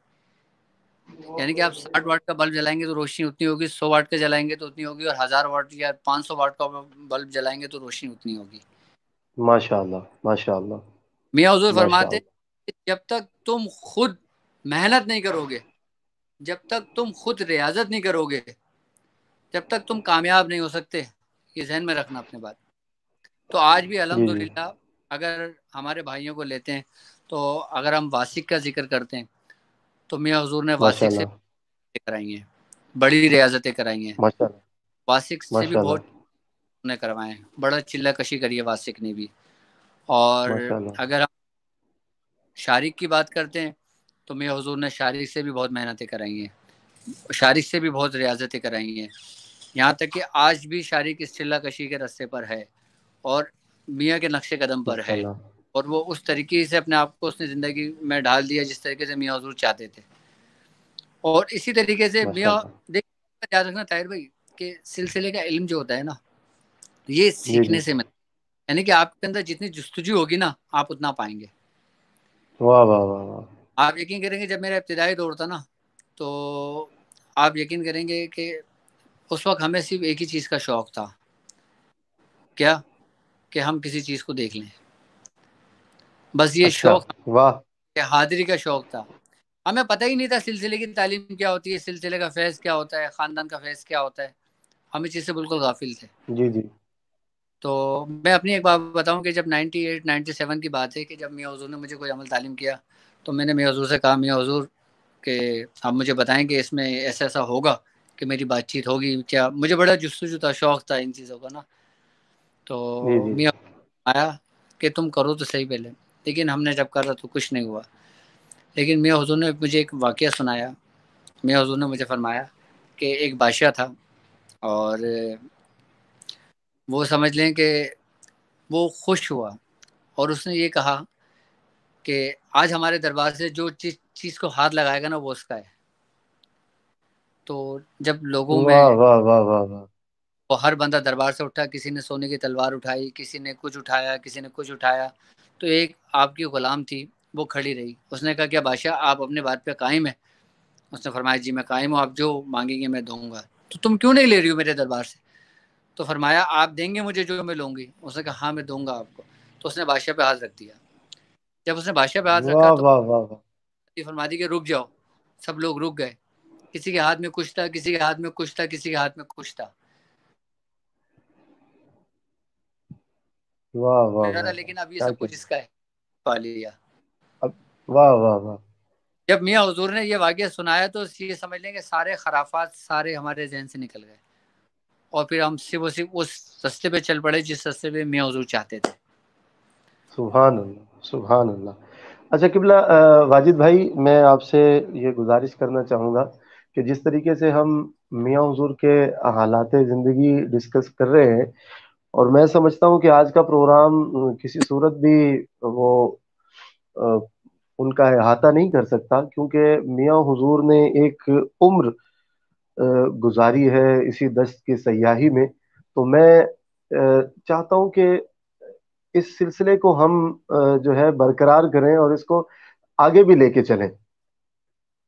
یعنی کہ آپ 60 واٹ کا بلب جلائیں گے تو روشنی اتنی ہوگی، 100 واٹ کا جلائیں گے تو اتنی ہوگی، اور 1000 واٹ یا 500 واٹ کا بلب جلائیں گے تو روشنی اتنی ہوگی. ماشاء اللہ ماشاء اللہ. میاں حضور ماشاء فرماتے اللہ. ہیں کہ جب تک تم خود محنت نہیں کرو گے، جب تک تم خود ریاضت نہیں کرو گے، جب تک تم کامیاب نہیں ہو سکتے. یہ ذہن میں رکھنا اپنے بات. تو آج بھی جی جی. الحمدللہ اگر ہمارے بھائیوں کو لیتے ہیں تو اگر ہم واسق کا ذکر کرتے ہیں تو میاں حضور نے ماشاء واسق سے اللہ کرائی ہیں، بڑی ریاضتیں کرائی ہیں. ماشاء اللہ. واسق سے بھی ماشاء اللہ بہت نے کروائے ہیں، بڑا چلہ کشی کری ہے واسق نے بھی. اور ماشاء اللہ. اگر ہم شارق کی بات کرتے ہیں تو میاں حضور نے شارق سے بھی بہت محنتیں کرائی ہیں، شارق سے بھی بہت ریاضتیں کرائی ہیں. یہاں تک کہ آج بھی شارق اس چلہ کشی کے رستے پر ہے اور میاں کے نقش قدم پر ماشاء ہے، اللہ اور وہ اس طریقے سے اپنے آپ کو اس نے زندگی میں ڈال دیا جس طریقے سے میاں حضور چاہتے تھے. اور اسی طریقے سے ماشاء میاں اللہ. دیکھ یاد رکھنا طاہر بھائی کہ سلسلے کا علم جو ہوتا ہے نا، یہ جی جی. سیکھنے سے ملتا ہے. یعنی کہ آپ کے اندر جتنی جستجو ہوگی نا آپ اتنا پائیں گے. واہ واہ واہ واہ. آپ یقین کریں گے جب میرا ابتدائی دور تھا نا تو آپ یقین کریں گے کہ اس وقت ہمیں صرف ایک ہی چیز کا شوق تھا، کیا؟ کہ ہم کسی چیز کو دیکھ لیں. بس یہ اچھا. شوق، واہ. کہ حاضری کا شوق تھا. ہمیں پتہ ہی نہیں تھا سلسلے کی تعلیم کیا ہوتی ہے، سلسلے کا فیض کیا ہوتا ہے، خاندان کا فیض کیا ہوتا ہے. ہم اس چیز سے بالکل غافل تھے. جی جی. تو میں اپنی ایک بات بتاؤں کہ جب 98 97 کی بات ہے کہ جب میاں حضور نے مجھے کوئی عمل تعلیم کیا تو میں نے میاں حضور سے کہا میاں حضور کہ آپ مجھے بتائیں کہ اس میں ایسا ایسا ہوگا کہ میری بات چیت ہوگی کیا. مجھے بڑا جستجو تھا، شوق تھا ان چیزوں کا نا. تو جی جی. میاں آیا کہ تم کرو تو صحیح پہلے، لیکن ہم نے جب کرا تو کچھ نہیں ہوا. لیکن میاں حضور نے مجھے ایک واقعہ سنایا. میاں حضور نے مجھے فرمایا کہ ایک بادشاہ تھا اور وہ سمجھ لیں کہ وہ خوش ہوا اور اس نے یہ کہا کہ آج ہمارے دربار سے جو چیز کو ہاتھ لگائے گا نا وہ اس کا ہے. تو جب لوگوں میں واہ واہ واہ واہ واہ. وہ ہر بندہ دربار سے اٹھا، کسی نے سونے کی تلوار اٹھائی، کسی نے کچھ اٹھایا، کسی نے کچھ اٹھایا. تو ایک آپ کی غلام تھی وہ کھڑی رہی. اس نے کہا کیا بادشاہ آپ اپنے بات پہ قائم ہیں؟ اس نے فرمایا جی میں قائم ہوں، آپ جو مانگیں گے میں دوں گا. تو تم کیوں نہیں لے رہی ہو میرے دربار سے؟ تو فرمایا آپ دیں گے مجھے جو میں لوں گی. اس نے کہا ہاں میں دوں گا آپ کو. تو اس نے بادشاہ پہ ہاتھ رکھ دیا. جب اس نے بادشاہ پہ ہاتھ رکھا واہ تو واہ واہ واہ. فرما دی کہ رک جاؤ. سب لوگ رک گئے. کسی کے ہاتھ میں کچھ تھا، کسی کے ہاتھ میں کچھ تھا، کسی کے ہاتھ میں کچھ تھا. واہ واہ میرا تھا واہ واہ. لیکن اب یہ کیا سب کیا. کچھ اس کا ہے. پا لیا. اب. واہ واہ واہ. جب میاں حضور نے یہ واقعہ سنایا تو یہ سمجھ لیں کہ سارے خرافات سارے ہمارے ذہن سے نکل گئے اور پھر ہم صرف اس رستے پہ چل پڑے جس رستے پہ میاں حضور چاہتے تھے. سبحان اللہ سبحان اللہ. اچھا قبلہ واجد بھائی، میں آپ سے یہ گزارش کرنا چاہوں گا کہ جس طریقے سے ہم میاں حضور کے حالات زندگی ڈسکس کر رہے ہیں، اور میں سمجھتا ہوں کہ آج کا پروگرام کسی صورت بھی وہ آ، ان کا احاطہ نہیں کر سکتا، کیونکہ میاں حضور نے ایک عمر گزاری ہے اسی دشت کی سیاحی میں. تو میں چاہتا ہوں کہ اس سلسلے کو ہم جو ہے برقرار کریں اور اس کو آگے بھی لے کے چلیں.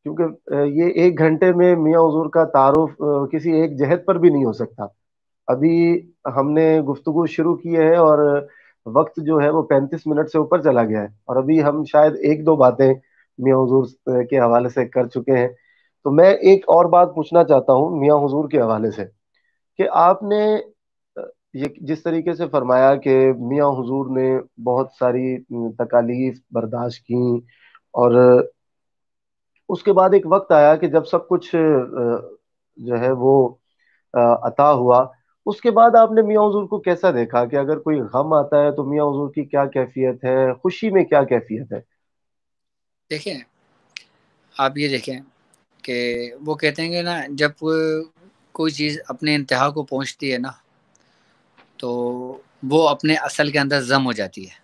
کیونکہ یہ 1 گھنٹے میں میاں حضور کا تعارف کسی ایک جہت پر بھی نہیں ہو سکتا. ابھی ہم نے گفتگو شروع کی ہے اور وقت جو ہے وہ 35 منٹ سے اوپر چلا گیا ہے، اور ابھی ہم شاید ایک دو باتیں میاں حضور کے حوالے سے کر چکے ہیں. تو میں ایک اور بات پوچھنا چاہتا ہوں میاں حضور کے حوالے سے، کہ آپ نے یہ جس طریقے سے فرمایا کہ میاں حضور نے بہت ساری تکالیف برداشت کی، اور اس کے بعد ایک وقت آیا کہ جب سب کچھ جو ہے وہ عطا ہوا. اس کے بعد آپ نے میاں حضور کو کیسا دیکھا؟ کہ اگر کوئی غم آتا ہے تو میاں حضور کی کیا کیفیت ہے، خوشی میں کیا کیفیت ہے؟ دیکھیں، آپ یہ دیکھیں کہ وہ کہتے ہیں کہ نا، جب کوئی چیز اپنے انتہا کو پہنچتی ہے نا، تو وہ اپنے اصل کے اندر ضم ہو جاتی ہے.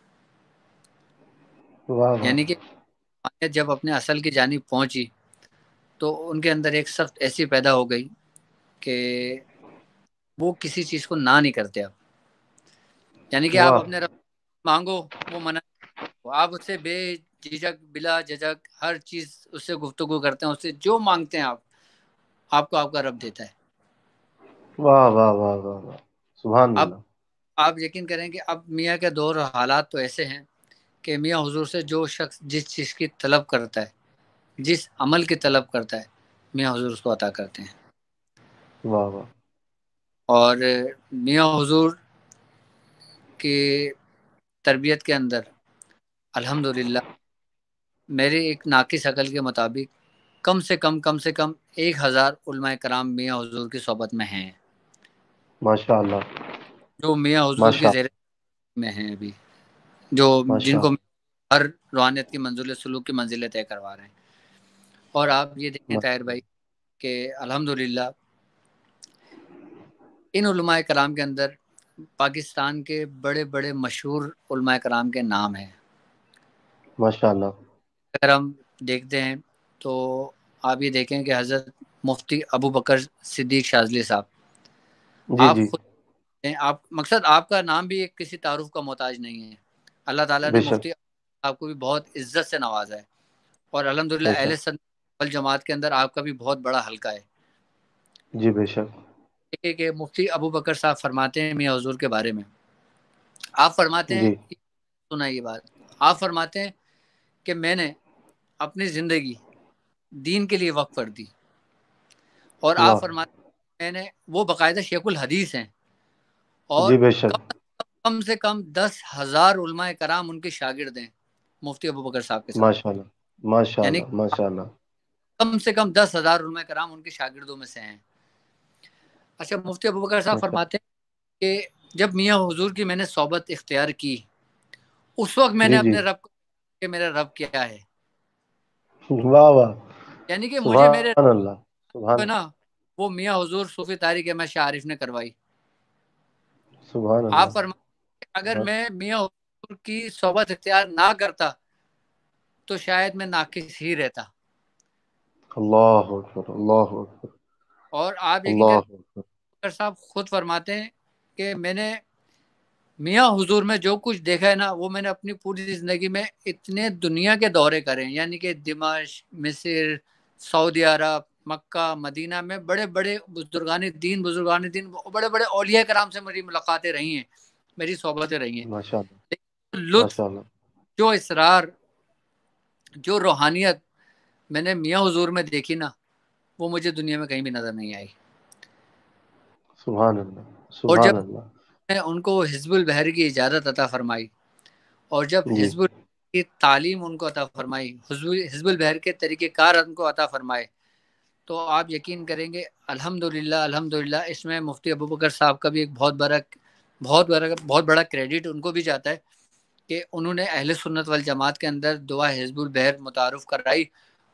واہ واہ. یعنی کہ جب اپنے اصل کی جانب پہنچی تو ان کے اندر ایک سخت ایسی پیدا ہو گئی کہ وہ کسی چیز کو نہ نہیں کرتے اب. یعنی کہ آپ واہ اپنے رب مانگو، وہ منع، آپ اس سے بے جھجک بلا جھجک ہر چیز اس سے گفتگو کرتے ہیں، اس سے جو مانگتے ہیں آپ کو آپ کا رب دیتا ہے. واہ واہ واہ واہ واہ. سبحان اب اللہ. آپ یقین کریں کہ اب میاں کے دور اور حالات تو ایسے ہیں کہ میاں حضور سے جو شخص جس چیز کی طلب کرتا ہے، جس عمل کی طلب کرتا ہے، میاں حضور اس کو عطا کرتے ہیں. واہ واہ. اور میاں حضور کی تربیت کے اندر الحمدللہ میرے ایک ناقص عقل کے مطابق کم سے کم 1000 علماء کرام میاں حضور کی صحبت میں ہیں، ماشاء اللہ. جو میاں حضور کی ماشاء زیر میں ہیں ابھی، جو جن ماشاء کو ہر روحانیت کی منزل سلوک کی منزلیں طے کروا رہے ہیں. اور آپ یہ دیکھیں اللہ. طاہر بھائی کہ الحمدللہ ان علماء کرام کے اندر پاکستان کے بڑے بڑے مشہور علماء کرام کے نام ہیں. ماشاء اللہ. اگر ہم دیکھتے ہیں تو آپ یہ دیکھیں کہ حضرت مفتی ابو بکر صدیق شاذلی صاحب، جی آپ جی. خود آپ مقصد آپ کا نام بھی ایک کسی تعارف کا محتاج نہیں ہے. اللہ تعالیٰ نے بے شک. مفتی آپ کو بھی بہت عزت سے نوازا ہے، اور الحمدللہ بے اہل شک. سنت والجماعت کے اندر آپ کا بھی بہت بڑا حلقہ ہے. جی بے شک. کہ مفتی ابو بکر صاحب فرماتے ہیں میاں حضور کے بارے میں، آپ فرماتے ہیں، جی. سنا یہ بات، آپ فرماتے ہیں کہ میں نے اپنی زندگی دین کے لیے وقف کر دی. اور آپ واہ. فرماتے ہیں میں نے، وہ باقاعدہ شیخ الحدیث ہیں، اور جی بے شک. کم سے کم 10,000 علماء کرام ان کے شاگرد ہیں مفتی ابو بکر صاحب کے ساتھ. ماشاء اللہ. ماشاء یعنی اللہ. ماشاء اللہ. کم سے کم 10,000 علماء کرام ان کے شاگردوں میں سے ہیں. اچھا، مفتی ابو بکر صاحب ماشاء. فرماتے ہیں کہ جب میاں حضور کی میں نے صحبت اختیار کی، اس وقت میں نے جی جی. اپنے رب کو کہ میرا رب کیا ہے. واہ واہ. یعنی کہ مجھے میرے سبحان اللہ. رب سبحان ہے نا، وہ میاں حضور صوفی طارق احمد شاہ عارف نے کروائی. سبحان آپ اللہ. فرماتے ہیں اگر سبحان. میں میاں حضور کی صحبت اختیار نہ کرتا تو شاید میں ناقص ہی رہتا. اللہ اکبر. اللہ اکبر. اور آپ یقین اللہ کریں اکبر. بکر صاحب خود فرماتے ہیں کہ میں نے میاں حضور میں جو کچھ دیکھا ہے نا، وہ میں نے اپنی پوری زندگی میں اتنے دنیا کے دورے کرے ہیں، یعنی کہ دمشق، مصر، سعودی عرب، مکہ، مدینہ میں بڑے بڑے بزرگان دین بڑے بڑے اولیاء کرام سے میری ملاقاتیں رہی ہیں، میری صحبتیں رہی ہیں. ماشاء اللہ. لیکن لطف، ماشاء اللہ. جو اسرار، جو روحانیت میں نے میاں حضور میں دیکھی نا، وہ مجھے دنیا میں کہیں بھی نظر نہیں آئی. سبحان اللہ. اور جب سبحان اللہ. میں ان کو حزب البحر کی اجازت عطا فرمائی، اور جب جی. حزب البحر کی تعلیم ان کو عطا فرمائی، حزب البحر کے طریقہ کار ان کو عطا فرمائے، تو آپ یقین کریں گے الحمدللہ اس میں مفتی ابو بکر صاحب کا بھی ایک بہت بڑا کریڈٹ ان کو بھی جاتا ہے کہ انہوں نے اہل سنت والجماعت کے اندر دعا حزب البحر متعارف کرائی.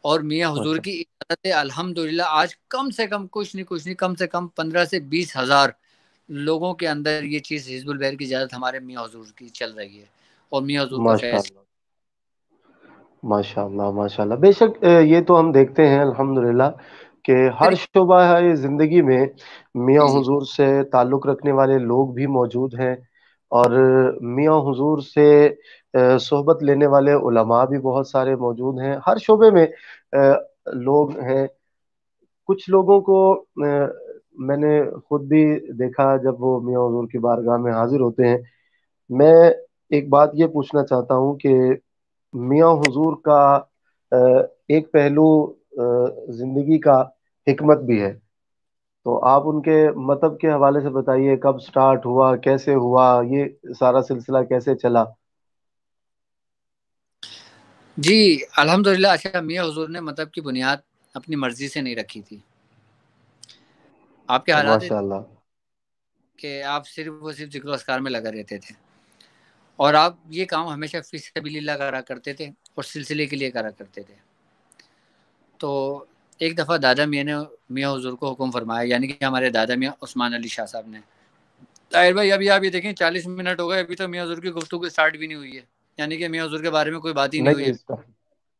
اور میاں حضور ماشاء کی اجازت سے الحمدللہ آج کم سے کم کچھ نہیں کم سے کم 15 سے 20 ہزار لوگوں کے اندر یہ چیز حزب البحر کی اجازت ہمارے میاں حضور کی چل رہی ہے، اور میاں حضور کا ماشاء فیض. اللہ. ماشاء اللہ. ماشاء اللہ. بے شک یہ تو ہم دیکھتے ہیں الحمدللہ کہ ہر شعبہ زندگی میں میاں جی جی حضور سے تعلق رکھنے والے لوگ بھی موجود ہیں، اور میاں حضور سے صحبت لینے والے علماء بھی بہت سارے موجود ہیں ہر شعبے میں. لوگ ہیں، کچھ لوگوں کو میں نے خود بھی دیکھا جب وہ میاں حضور کی بارگاہ میں حاضر ہوتے ہیں. میں ایک بات یہ پوچھنا چاہتا ہوں کہ میاں حضور کا ایک پہلو زندگی کا حکمت بھی ہے، تو آپ ان کے مطلب کے حوالے سے بتائیے، کب سٹارٹ ہوا، کیسے ہوا، یہ سارا سلسلہ کیسے چلا؟ جی الحمدللہ. اچھا، میاں حضور نے مذہب کی بنیاد اپنی مرضی سے نہیں رکھی تھی. آپ کے حالات ماشاء اللہ. کہ آپ صرف ذکر و اذکار میں لگا رہتے تھے، اور آپ یہ کام ہمیشہ فی سبیل اللہ کرا کرتے تھے اور سلسلے کے لیے کرا کرتے تھے. تو ایک دفعہ دادا میاں نے میاں حضور کو حکم فرمایا، یعنی کہ ہمارے دادا میاں عثمان علی شاہ صاحب نے. طاہر بھائی ابھی آپ یہ دیکھیں 40 منٹ ہو گئے، ابھی تو میاں حضور کی گفتگو اسٹارٹ بھی نہیں ہوئی ہے، یعنی کہ میاں حضور کے بارے میں کوئی بات ہی نہیں ہوئی نہیں ہے. اس کا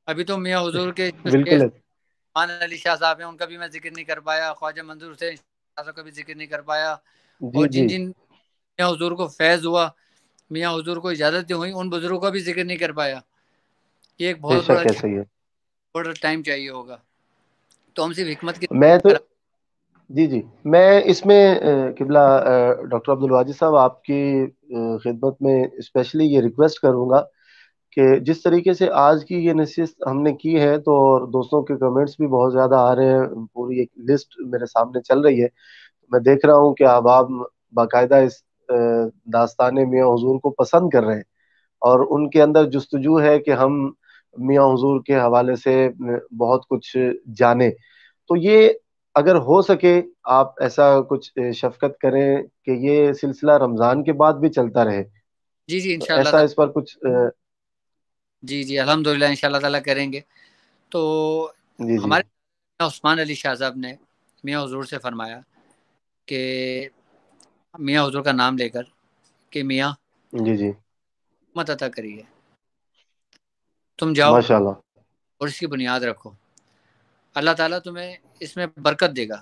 ابھی تو میاں حضور کے جو شیخ بالکل ہے. عثمان علی شاہ صاحب ہیں ان کا بھی میں ذکر نہیں کر پایا، خواجہ منظور حسین شاہ صاحب کا بھی ذکر نہیں کر پایا، اور جی جن جی، جن میاں حضور کو فیض ہوا، میاں حضور کو اجازتیں ہوئی، ان بزرگوں کا بھی ذکر نہیں کر پایا. یہ ایک بے بہت شک ایسا ہی ہے. بڑا ٹائم چاہیے ہوگا. تو ہم صرف حکمت کی میں تو جی جی، میں اس میں قبلہ ڈاکٹر عبدالواجد صاحب آپ کی خدمت میں اسپیشلی یہ ریکویسٹ کروں گا کہ جس طریقے سے آج کی یہ نشست ہم نے کی ہے، تو دوستوں کے کمنٹس بھی بہت زیادہ آ رہے ہیں، پوری ایک لسٹ میرے سامنے چل رہی ہے. میں دیکھ رہا ہوں کہ احباب باقاعدہ اس داستان میاں حضور کو پسند کر رہے ہیں، اور ان کے اندر جستجو ہے کہ ہم میاں حضور کے حوالے سے بہت کچھ جانیں. تو یہ اگر ہو سکے آپ ایسا کچھ شفقت کریں کہ یہ سلسلہ رمضان کے بعد بھی چلتا رہے، جی جی تو انشاءاللہ ایسا تعالی. اس پر کچھ جی جی الحمدللہ انشاءاللہ تعالیٰ کریں گے. تو جی جی ہمارے عثمان علی شاہ صاحب نے میاں حضور سے فرمایا کہ میاں حضور کا نام لے کر کہ میاں جی جی مت عطا کریے، تم جاؤ ماشاء اللہ. اور اس کی بنیاد رکھو، اللہ تعالیٰ تمہیں اس میں برکت دے گا.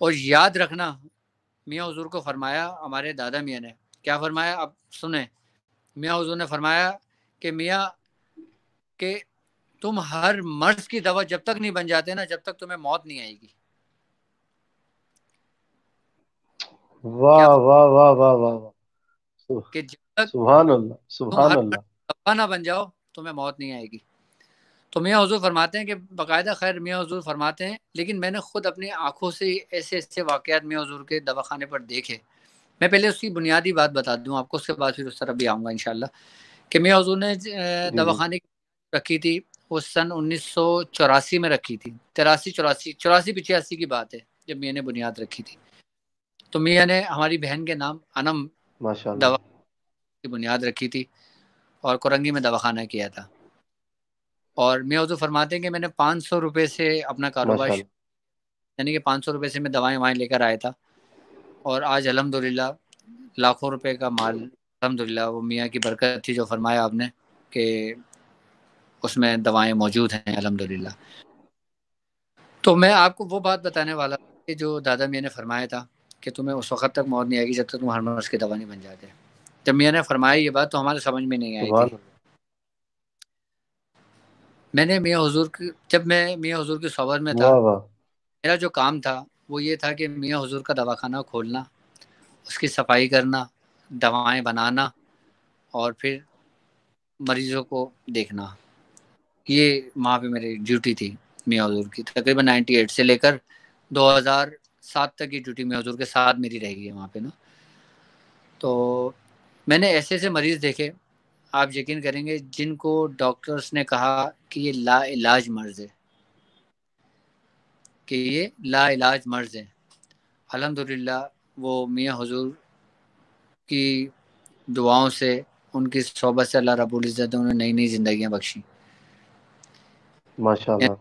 اور یاد رکھنا، میاں حضور کو فرمایا، ہمارے دادا میاں نے کیا فرمایا اب سنیں. میاں حضور نے فرمایا کہ میاں کہ تم ہر مرض کی دوا جب تک نہیں بن جاتے نا، جب تک تمہیں موت نہیں آئے گی. کیا واہ واہ واہ واہ واہ واہ. کہ جب تک سبحان اللہ تم سبحان ہر اللہ. مرض کی دوا نہ بن جاؤ تمہیں موت نہیں آئے گی. تو میاں حضور فرماتے ہیں کہ باقاعدہ، خیر میاں حضور فرماتے ہیں، لیکن میں نے خود اپنی آنکھوں سے ایسے ایسے واقعات میاں حضور کے دواخانے پر دیکھے. میں پہلے اس کی بنیادی بات بتا دوں آپ کو، اس کے بعد پھر اس طرف بھی آؤں گا انشاءاللہ. کہ میاں حضور نے جی جی دواخانے رکھی تھی وہ سن 1984 میں رکھی تھی، 83 84 84 85 کی بات ہے جب میاں نے بنیاد رکھی تھی. تو میاں نے ہماری بہن کے نام انم ماشاء اللہ دوا کی بنیاد رکھی تھی اور کورنگی میں دواخانہ کیا تھا. اور میاں حضور فرماتے ہیں کہ میں نے 500 روپے سے اپنا کاروبار ماشاء اللہ. یعنی کہ 500 روپے سے میں دوائیں وائیں لے کر آیا تھا، اور آج الحمدللہ لاکھوں روپے کا مال الحمدللہ وہ میاں کی برکت تھی جو فرمایا آپ نے کہ اس میں دوائیں موجود ہیں الحمدللہ. تو میں آپ کو وہ بات بتانے والا کہ جو دادا میاں نے فرمایا تھا کہ تمہیں اس وقت تک موت نہیں آئے گی جب تک تم ہر مرض کی دوا نہیں بن جاتے. جب میاں نے فرمایا یہ بات تو ہمارے سمجھ میں نہیں آئی تھی. سبحان اللہ. میں نے جب میں میاں حضور کی صحبت میں تھا، واہ واہ. میرا جو کام تھا وہ یہ تھا کہ میاں حضور کا دواخانہ کھولنا، اس کی صفائی کرنا، دوائیں بنانا، اور پھر مریضوں کو دیکھنا. یہ وہاں پہ میری ڈیوٹی تھی میاں حضور کی. تقریباً 98 سے لے کر 2007 تک کی ڈیوٹی میاں حضور کے ساتھ میری رہ گئی ہے وہاں پہ نا. تو میں نے ایسے ایسے مریض دیکھے، آپ یقین کریں گے، جن کو ڈاکٹرز نے کہا کہ یہ لا علاج مرض ہے، کہ یہ لا علاج مرض ہے. الحمدللہ وہ میاں حضور کی دعاؤں سے، ان کی صحبت سے اللہ رب العزت نے انہیں نئی نئی زندگیاں بخشی. ماشاء اللہ.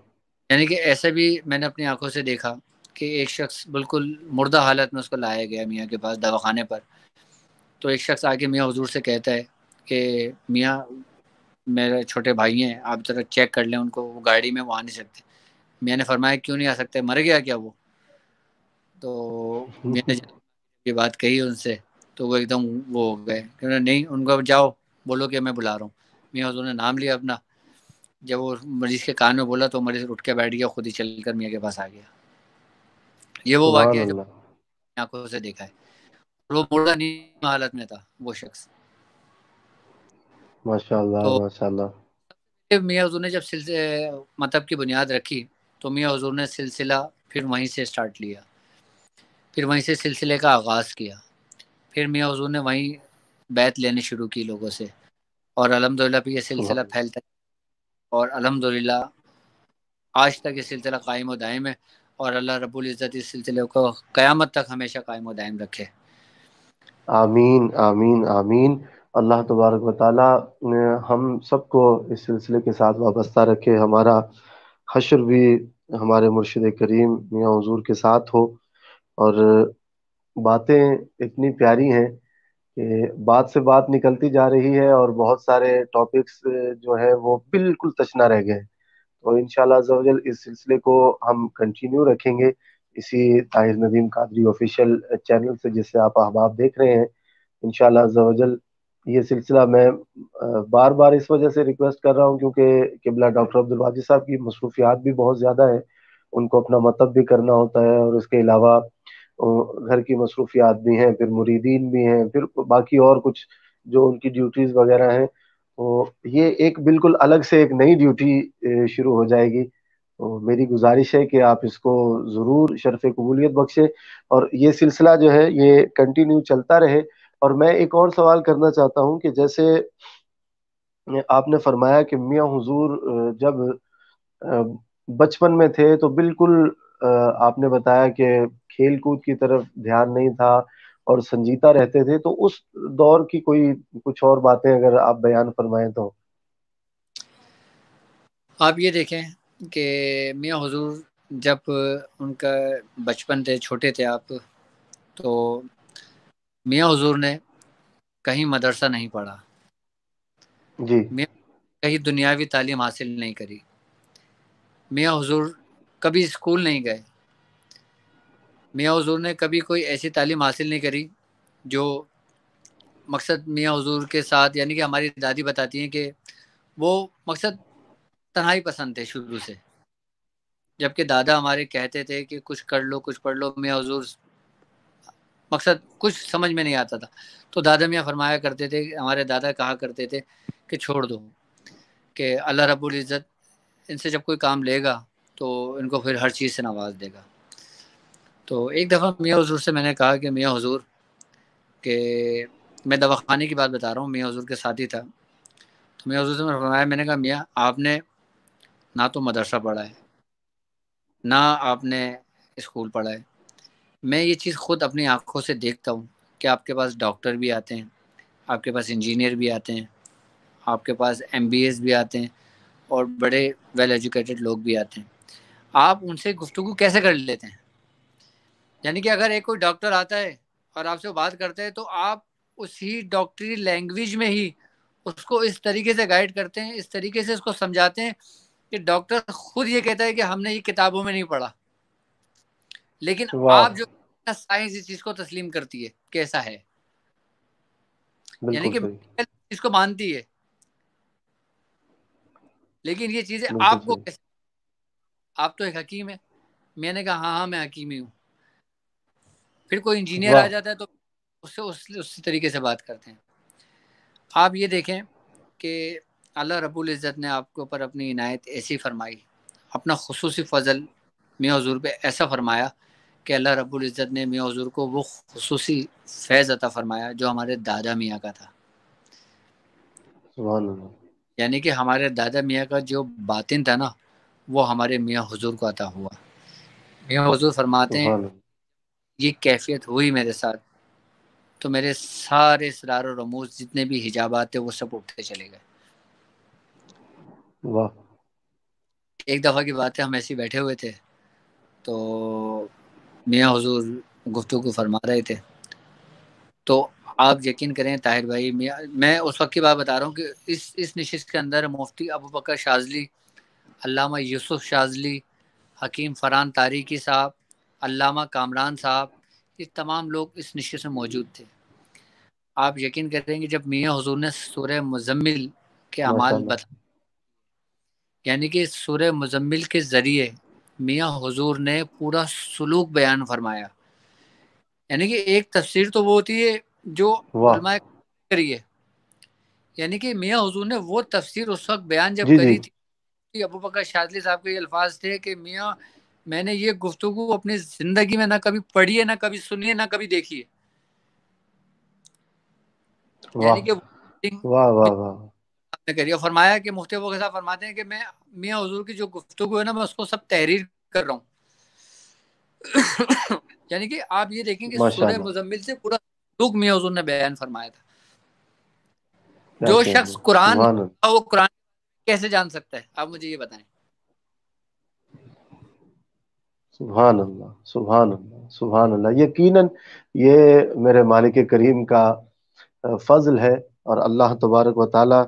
یعنی کہ ایسا بھی میں نے اپنی آنکھوں سے دیکھا کہ ایک شخص بالکل مردہ حالت میں اس کو لایا گیا میاں کے پاس دواخانے پر. تو ایک شخص آ کے میاں حضور سے کہتا ہے کہ میاں میرے چھوٹے بھائی ہیں، آپ ذرا چیک کر لیں ان کو، وہ گاڑی میں وہ آ نہیں سکتے. میاں نے فرمایا کیوں نہیں آ سکتے، مر گیا کیا وہ؟ تو میاں نے یہ بات کہی ان سے تو وہ ایک دم وہ ہو گئے کہ نہیں، ان کو جاؤ بولو کہ میں بلا رہا ہوں. میاں حضور نے نام لیا اپنا، جب وہ مریض کے کان میں بولا تو مریض اٹھ کے بیٹھ گیا، خود ہی چل کر میاں کے پاس آ گیا. یہ وہ سبحان واقعہ ہے جو اللہ. آنکھوں سے دیکھا ہے. وہ مردہ نیند حالت میں تھا وہ شخص. ماشاء اللہ تو ماشاء اللہ. میاں حضور نے جب مطلب کی بنیاد رکھی تو میاں حضور نے سلسلہ پھر وہیں سے سٹارٹ لیا، پھر وہیں سے سلسلے کا آغاز کیا. پھر میاں حضور نے وہیں بیعت لینے شروع کی لوگوں سے، اور الحمدللہ پھر یہ سلسلہ سبحان پھیلتا ہے، اور الحمدللہ آج تک یہ سلسلہ قائم و دائم ہے، اور اللہ رب العزت اس سلسلے کو قیامت تک ہمیشہ قائم و دائم رکھے. آمین آمین آمین. اللہ تبارک و تعالی ہم سب کو اس سلسلے کے ساتھ وابستہ رکھے. ہمارا حشر بھی ہمارے مرشد کریم میاں حضور کے ساتھ ہو. اور باتیں اتنی پیاری ہیں کہ بات سے بات نکلتی جا رہی ہے، اور بہت سارے ٹاپکس جو ہیں وہ بالکل تشنا رہ گئے. تو انشاءاللہ عز و جل اس سلسلے کو ہم کنٹینیو رکھیں گے اسی طاہر ندیم قادری آفیشیل چینل سے، جس سے آپ احباب دیکھ رہے ہیں. انشاءاللہ عز و جل یہ سلسلہ میں بار بار اس وجہ سے ریکویسٹ کر رہا ہوں کیونکہ قبلہ ڈاکٹر عبد الواجد صاحب کی مصروفیات بھی بہت زیادہ ہیں. ان کو اپنا مطلب بھی کرنا ہوتا ہے، اور اس کے علاوہ گھر کی مصروفیات بھی ہیں، پھر مریدین بھی ہیں، پھر باقی اور کچھ جو ان کی ڈیوٹیز وغیرہ ہیں. تو یہ ایک بالکل الگ سے ایک نئی ڈیوٹی شروع ہو جائے گی. تو میری گزارش ہے کہ آپ اس کو ضرور شرف قبولیت بخشے، اور یہ سلسلہ جو ہے یہ کنٹینیو چلتا رہے. اور میں ایک اور سوال کرنا چاہتا ہوں کہ جیسے آپ نے فرمایا کہ میاں حضور جب بچپن میں تھے تو بالکل آپ نے بتایا کہ کھیل کود کی طرف دھیان نہیں تھا اور سنجیدہ رہتے تھے. تو اس دور کی کوئی کچھ اور باتیں اگر آپ بیان فرمائیں تو. آپ یہ دیکھیں کہ میاں حضور جب ان کا بچپن تھے، چھوٹے تھے آپ، تو میاں حضور نے کہیں مدرسہ نہیں پڑھا، جی. میاں کہیں دنیاوی تعلیم حاصل نہیں کری، میاں حضور کبھی اسکول نہیں گئے، میاں حضور نے کبھی کوئی ایسی تعلیم حاصل نہیں کری جو مقصد میاں حضور کے ساتھ، یعنی کہ ہماری دادی بتاتی ہیں کہ وہ مقصد تنہائی پسند تھے شروع سے. جبکہ دادا ہمارے کہتے تھے کہ کچھ کر لو کچھ پڑھ لو، میاں حضور مقصد کچھ سمجھ میں نہیں آتا تھا. تو دادا میاں فرمایا کرتے تھے، ہمارے دادا کہا کرتے تھے کہ چھوڑ دو، کہ اللہ رب العزت ان سے جب کوئی کام لے گا تو ان کو پھر ہر چیز سے نواز دے گا. تو ایک دفعہ میاں حضور سے میں نے کہا کہ میاں حضور، کہ میں دواخانے کی بات بتا رہا ہوں، میاں حضور کے ساتھی تھا. تو میاں حضور سے میں فرمایا، میں نے کہا میاں آپ نے نہ تو مدرسہ پڑھا ہے، نہ آپ نے اسکول پڑھا ہے. میں یہ چیز خود اپنی آنکھوں سے دیکھتا ہوں کہ آپ کے پاس ڈاکٹر بھی آتے ہیں، آپ کے پاس انجینئر بھی آتے ہیں، آپ کے پاس ایم بی ایس بھی آتے ہیں، اور بڑے ویل ایجوکیٹڈ لوگ بھی آتے ہیں. آپ ان سے گفتگو کیسے کر لیتے ہیں؟ یعنی کہ اگر ایک کوئی ڈاکٹر آتا ہے اور آپ سے بات کرتے ہیں تو آپ اسی ڈاکٹری لینگویج میں ہی اس کو اس طریقے سے گائیڈ کرتے ہیں، اس طریقے سے اس کو سمجھاتے ہیں کہ ڈاکٹر خود یہ کہتا ہے کہ ہم نے یہ کتابوں میں نہیں پڑھا. لیکن واہ. آپ جو سائنس اس چیز کو تسلیم کرتی ہے کیسا ہے، یعنی بالکل کہ صحیح. اس کو مانتی ہے، لیکن یہ چیزیں بالکل آپ کو صحیح. کیسے؟ آپ تو ایک حکیم ہے. میں نے کہا ہاں ہاں میں حکیم ہی ہوں. پھر کوئی انجینئر آ واہ. جاتا ہے تو اس سے اسی طریقے سے بات کرتے ہیں. آپ یہ دیکھیں کہ اللہ رب العزت نے آپ کے اوپر اپنی عنایت ایسی فرمائی، اپنا خصوصی فضل میاں حضور پہ ایسا فرمایا کہ اللہ رب العزت نے میاں حضور کو وہ خصوصی فیض عطا فرمایا جو ہمارے دادا میاں کا تھا. سبحان اللہ. یعنی کہ ہمارے دادا میاں کا جو باطن تھا نا، وہ ہمارے میاں حضور کو عطا ہوا. میاں حضور فرماتے ہیں سبحان اللہ. یہ کیفیت ہوئی میرے ساتھ تو میرے سارے اسرار و رموز جتنے بھی حجابات تھے وہ سب اٹھتے چلے گئے. واہ. ایک دفعہ کی بات ہے، ہم ایسے بیٹھے ہوئے تھے تو میاں حضور گفتگو فرما رہے تھے. تو آپ یقین کریں طاہر بھائی، میں اس وقت کی بات بتا رہا ہوں کہ اس نشست کے اندر مفتی ابوبکر شاذلی، علامہ یوسف شاذلی، حکیم فرحان تاریخی صاحب، علامہ کامران صاحب، یہ تمام لوگ اس نشست میں موجود تھے. آپ یقین کریں گے جب میاں حضور نے سورہ مزمل کے ماشاء اعمال اللہ. یعنی کہ سورہ مزمل کے ذریعے میاں حضور نے پورا سلوک بیان فرمایا. یعنی کہ ایک تفسیر تو وہ ہوتی ہے جو واہ. علماء کری ہے، یعنی کہ میاں حضور نے وہ تفسیر اس وقت بیان جب جی جی. کری تھی، ابو بکر شاذلی صاحب کے یہ الفاظ تھے کہ میاں میں نے یہ گفتگو اپنی زندگی میں نہ کبھی پڑھی ہے، نہ کبھی سنی ہے، نہ کبھی دیکھی ہے. واہ یعنی کہ واہ واہ واہ. نے کری، اور فرمایا کہ مفتی ابو صاحب فرماتے ہیں کہ میں میاں حضور کی جو گفتگو ہے نا، میں اس کو سب تحریر کر رہا ہوں. یعنی کہ آپ یہ دیکھیں کہ ماشاء سورہ اللہ. مزمل سے پورا سلوک میاں حضور نے بیان فرمایا تھا. کیا جو کہہ شخص دیں. قرآن سبحان اللہ. وہ قرآن کیسے جان سکتا ہے؟ آپ مجھے یہ بتائیں. سبحان اللہ. سبحان اللہ. سبحان اللہ. یقیناً یہ میرے مالک کریم کا فضل ہے، اور اللہ تبارک و تعالی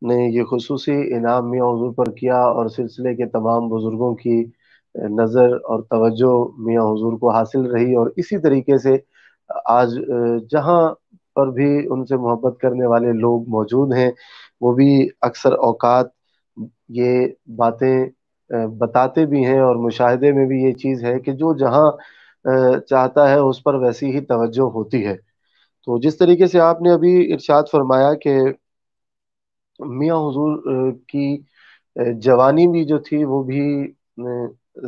نے یہ خصوصی انعام میاں حضور پر کیا، اور سلسلے کے تمام بزرگوں کی نظر اور توجہ میاں حضور کو حاصل رہی، اور اسی طریقے سے آج جہاں پر بھی ان سے محبت کرنے والے لوگ موجود ہیں، وہ بھی اکثر اوقات یہ باتیں بتاتے بھی ہیں، اور مشاہدے میں بھی یہ چیز ہے کہ جو جہاں چاہتا ہے اس پر ویسی ہی توجہ ہوتی ہے. تو جس طریقے سے آپ نے ابھی ارشاد فرمایا کہ میاں حضور کی جوانی بھی جو تھی وہ بھی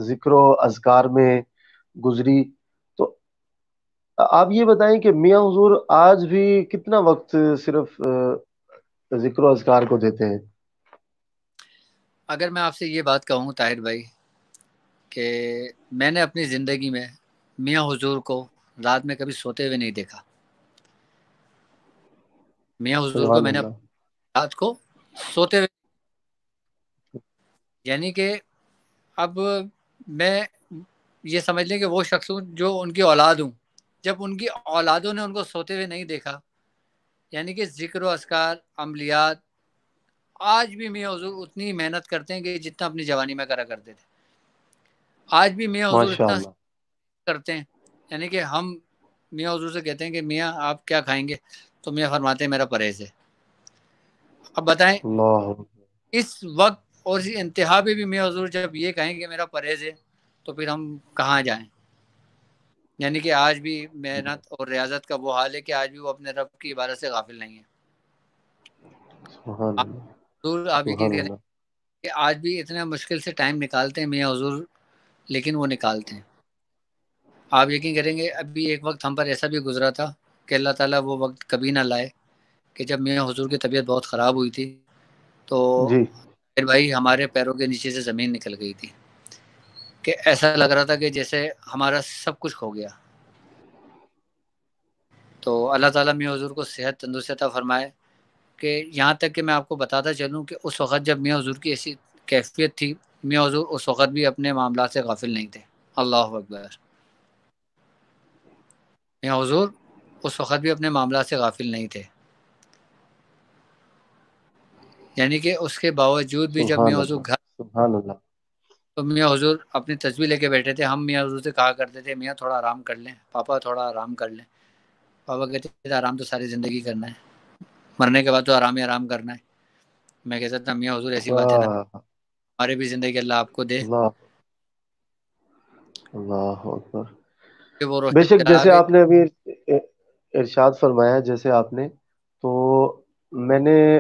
ذکر و اذکار میں گزری، تو آپ یہ بتائیں کہ میاں حضور آج بھی کتنا وقت صرف ذکر و اذکار کو دیتے ہیں؟ اگر میں آپ سے یہ بات کہوں طاہر بھائی کہ میں نے اپنی زندگی میں میاں حضور کو رات میں کبھی سوتے ہوئے نہیں دیکھا. میاں حضور کو سبحان میں نے اللہ. رات کو سوتے ہوئے، یعنی کہ اب میں یہ سمجھ لیں کہ وہ شخص ہوں جو ان کی اولاد ہوں، جب ان کی اولادوں نے ان کو سوتے ہوئے نہیں دیکھا. یعنی کہ ذکر و اذکار عملیات آج بھی میاں حضور اتنی محنت کرتے ہیں کہ جتنا اپنی جوانی میں کرا کرتے تھے. آج بھی میاں حضور ماشاء اتنا اللہ. کرتے ہیں. یعنی کہ ہم میاں حضور سے کہتے ہیں کہ میاں آپ کیا کھائیں گے، تو میاں فرماتے ہیں میرا پرہیز ہے. اب بتائیں اللہ. اس وقت اور اسی انتہا پہ بھی میاں حضور جب یہ کہیں کہ میرا پرہیز ہے، تو پھر ہم کہاں جائیں. یعنی کہ آج بھی محنت اور ریاضت کا وہ حال ہے کہ آج بھی وہ اپنے رب کی عبادت سے غافل نہیں ہے. سبحان اللہ. حضور آپ یقین سبحان کریں اللہ. کہ آج بھی اتنا مشکل سے ٹائم نکالتے ہیں میاں حضور، لیکن وہ نکالتے ہیں. آپ یقین کریں گے ابھی ایک وقت ہم پر ایسا بھی گزرا تھا کہ اللہ تعالیٰ وہ وقت کبھی نہ لائے کہ جب میاں حضور کی طبیعت بہت خراب ہوئی تھی، تو جی. پھر بھائی ہمارے پیروں کے نیچے سے زمین نکل گئی تھی، کہ ایسا لگ رہا تھا کہ جیسے ہمارا سب کچھ کھو گیا. تو اللہ تعالیٰ میاں حضور کو صحت تندرست عطا فرمائے. کہ یہاں تک کہ میں آپ کو بتاتا چلوں کہ اس وقت جب میاں حضور کی ایسی کیفیت تھی، میاں حضور اس وقت بھی اپنے معاملات سے غافل نہیں تھے. اللہ اکبر. میاں حضور اس وقت بھی اپنے معاملات سے غافل نہیں تھے. یعنی کہ اس کے باوجود بھی جب سبحان میاں حضور اللہ. گھر، سبحان اللہ. تو میاں حضور اپنی تسبیح لے کے بیٹھے تھے. ہم میاں حضور سے کہا کرتے تھے میاں تھوڑا آرام کر لیں، پاپا تھوڑا آرام کر لیں. پاپا کہتے تھے آرام تو ساری زندگی کرنا ہے، مرنے کے بعد تو آرام ہی آرام کرنا ہے. میں کہتا تھا میاں حضور ایسی بات ہے نا، واہ. ہمارے بھی زندگی اللہ آپ کو دے اللہ. اللہ اکبر. کہ وہ بے روشن شک چراغ جیسے ہے. آپ نے ابھی ارشاد فرمایا، جیسے آپ نے، تو میں نے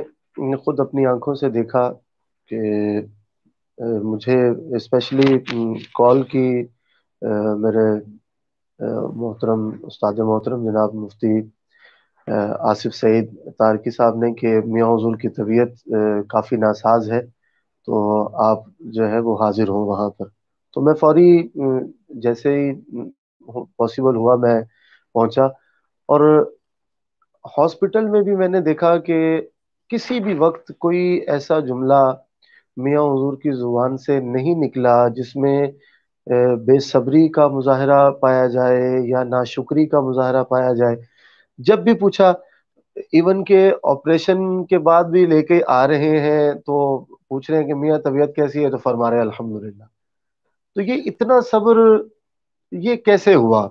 خود اپنی آنکھوں سے دیکھا کہ مجھے اسپیشلی کال کی میرے محترم استاد محترم جناب مفتی آصف سعید تارکی صاحب نے کہ میاں حضور کی طبیعت کافی ناساز ہے، تو آپ جو ہے وہ حاضر ہوں وہاں پر. تو میں فوری جیسے ہی پاسبل ہوا میں پہنچا، اور ہاسپٹل میں بھی میں نے دیکھا کہ کسی بھی وقت کوئی ایسا جملہ میاں حضور کی زبان سے نہیں نکلا جس میں بے صبری کا مظاہرہ پایا جائے یا ناشکری کا مظاہرہ پایا جائے. جب بھی پوچھا، ایون کہ آپریشن کے بعد بھی لے کے آ رہے ہیں تو پوچھ رہے ہیں کہ میاں طبیعت کیسی ہے، تو فرما رہے ہیں الحمدللہ. تو یہ اتنا صبر یہ کیسے ہوا؟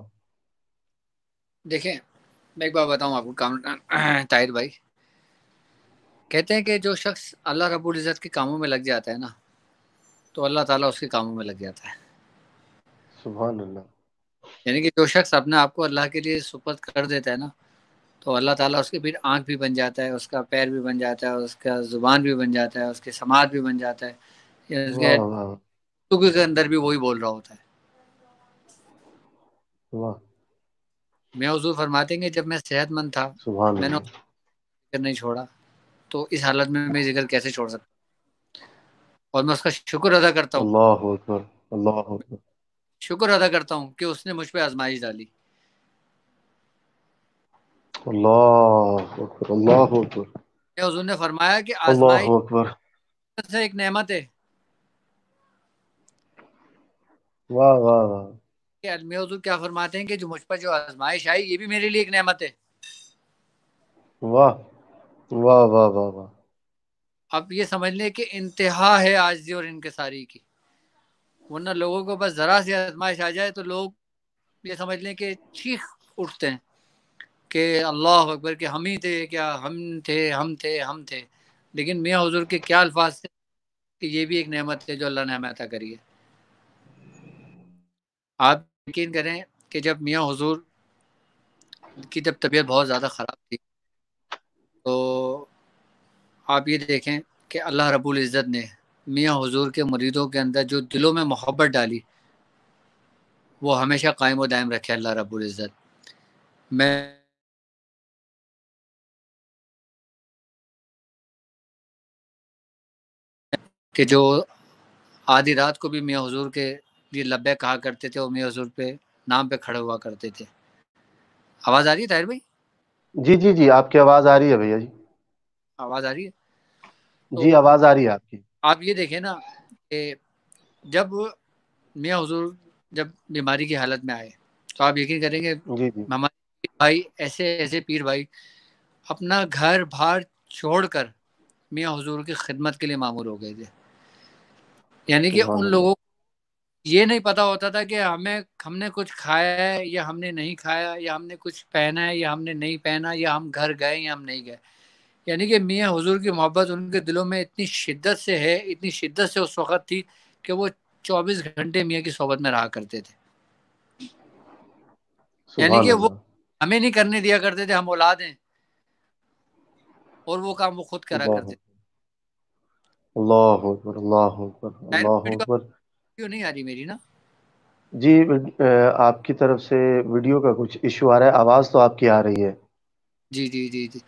دیکھیں میں ایک بات بتاؤں آپ کو طاہر بھائی، کہتے ہیں کہ جو شخص اللہ رب العزت کے کاموں میں لگ جاتا ہے نا، تو اللہ تعالیٰ اس کے کاموں میں لگ جاتا ہے. سبحان اللہ. یعنی کہ جو شخص اپنے آپ کو اللہ کے لیے سپرد کر دیتا ہے نا، تو اللہ تعالیٰ اس کی پھر آنکھ بھی بن جاتا ہے، اس کا پیر بھی بن جاتا ہے، اس کا زبان بھی بن جاتا ہے، اس کے سماعت بھی بن جاتا ہے، اس کے واہ واہ گفتگو کے اندر بھی وہی بول رہا ہوتا ہے. واہ. میں حضور فرماتے ہیں کہ جب میں صحت مند تھا، سبحان میں نے اللہ. ذکر نہیں چھوڑا، تو اس حالت میں ذکر کیسے چھوڑ سکتا؟ اور میں اس کا شکر ادا کرتا ہوں، اللہ اکبر. اللہ اکبر. شکر ادا کرتا ہوں کہ اس نے مجھ پہ آزمائش ڈالی. اللہ اکبر. اللہ اکبر. کہ حضور نے فرمایا کہ اللہ آزمائش اکبر. سے ایک نعمت ہے. واہ واہ واہ. کہ میں حضور کیا فرماتے ہیں کہ جو مجھ پر جو آزمائش آئی یہ بھی میرے لیے ایک نعمت ہے. واہ واہ واہ واہ واہ. اب یہ سمجھ لیں کہ انتہا ہے عاجزی اور انکساری کی، ورنہ لوگوں کو بس ذرا سی آزمائش آ جائے تو لوگ یہ سمجھ لیں کہ چیخ اٹھتے ہیں کہ اللہ اکبر کہ ہم ہی تھے کیا، ہم تھے. لیکن میاں حضور کے کیا الفاظ تھے کہ یہ بھی ایک نعمت ہے جو اللہ نے ہمیں عطا کری ہے. آپ یقین کریں کہ جب میاں حضور کی جب طبیعت بہت زیادہ خراب تھی تو آپ یہ دیکھیں کہ اللہ رب العزت نے میاں حضور کے مریدوں کے اندر جو دلوں میں محبت ڈالی وہ ہمیشہ قائم و دائم رکھے اللہ رب العزت. میں کہ جو آدھی رات کو بھی میاں حضور کے لیے لبیک کہا کرتے تھے، وہ میاں حضور پہ نام پہ کھڑے ہوا کرتے تھے. آواز آ رہی ہے طاہر بھائی؟ جی جی جی، آپ کی آواز آ رہی ہے بھیا جی. آواز آ رہی ہے. تو جی آواز آ رہی ہے آپ کی. آپ یہ دیکھیں نا کہ جب میاں حضور جب بیماری کی حالت میں آئے تو آپ یقین کریں گے جی جی. ہمارے بھائی ایسے پیر بھائی اپنا گھر بھار چھوڑ کر میاں حضور کی خدمت کے لیے معمور ہو گئے تھے. یعنی کہ سبحان ان اللہ. لوگوں کو یہ نہیں پتا ہوتا تھا کہ ہم نے کچھ کھایا ہے یا ہم نے نہیں کھایا، یا ہم نے کچھ پہنا ہے یا ہم نے نہیں پہنا، یا ہم گھر گئے یا ہم نہیں گئے. یعنی کہ میاں حضور کی محبت ان کے دلوں میں اتنی شدت سے ہے، اتنی شدت سے اس وقت تھی کہ وہ 24 گھنٹے میاں کی صحبت میں رہا کرتے تھے. یعنی سبحان کہ وہ اللہ. ہمیں نہیں کرنے دیا کرتے تھے، ہم اولاد ہیں، اور وہ کام وہ خود کرا اللہ کرتے تھے. اللہ اکبر. اللہ اکبر. اللہ اکبر. ویڈیو نہیں آ رہی میری نا؟ جی آپ کی طرف سے ویڈیو کا کچھ ایشو آ رہا ہے، آواز تو آپ کی آ رہی ہے. جی جی جی جی.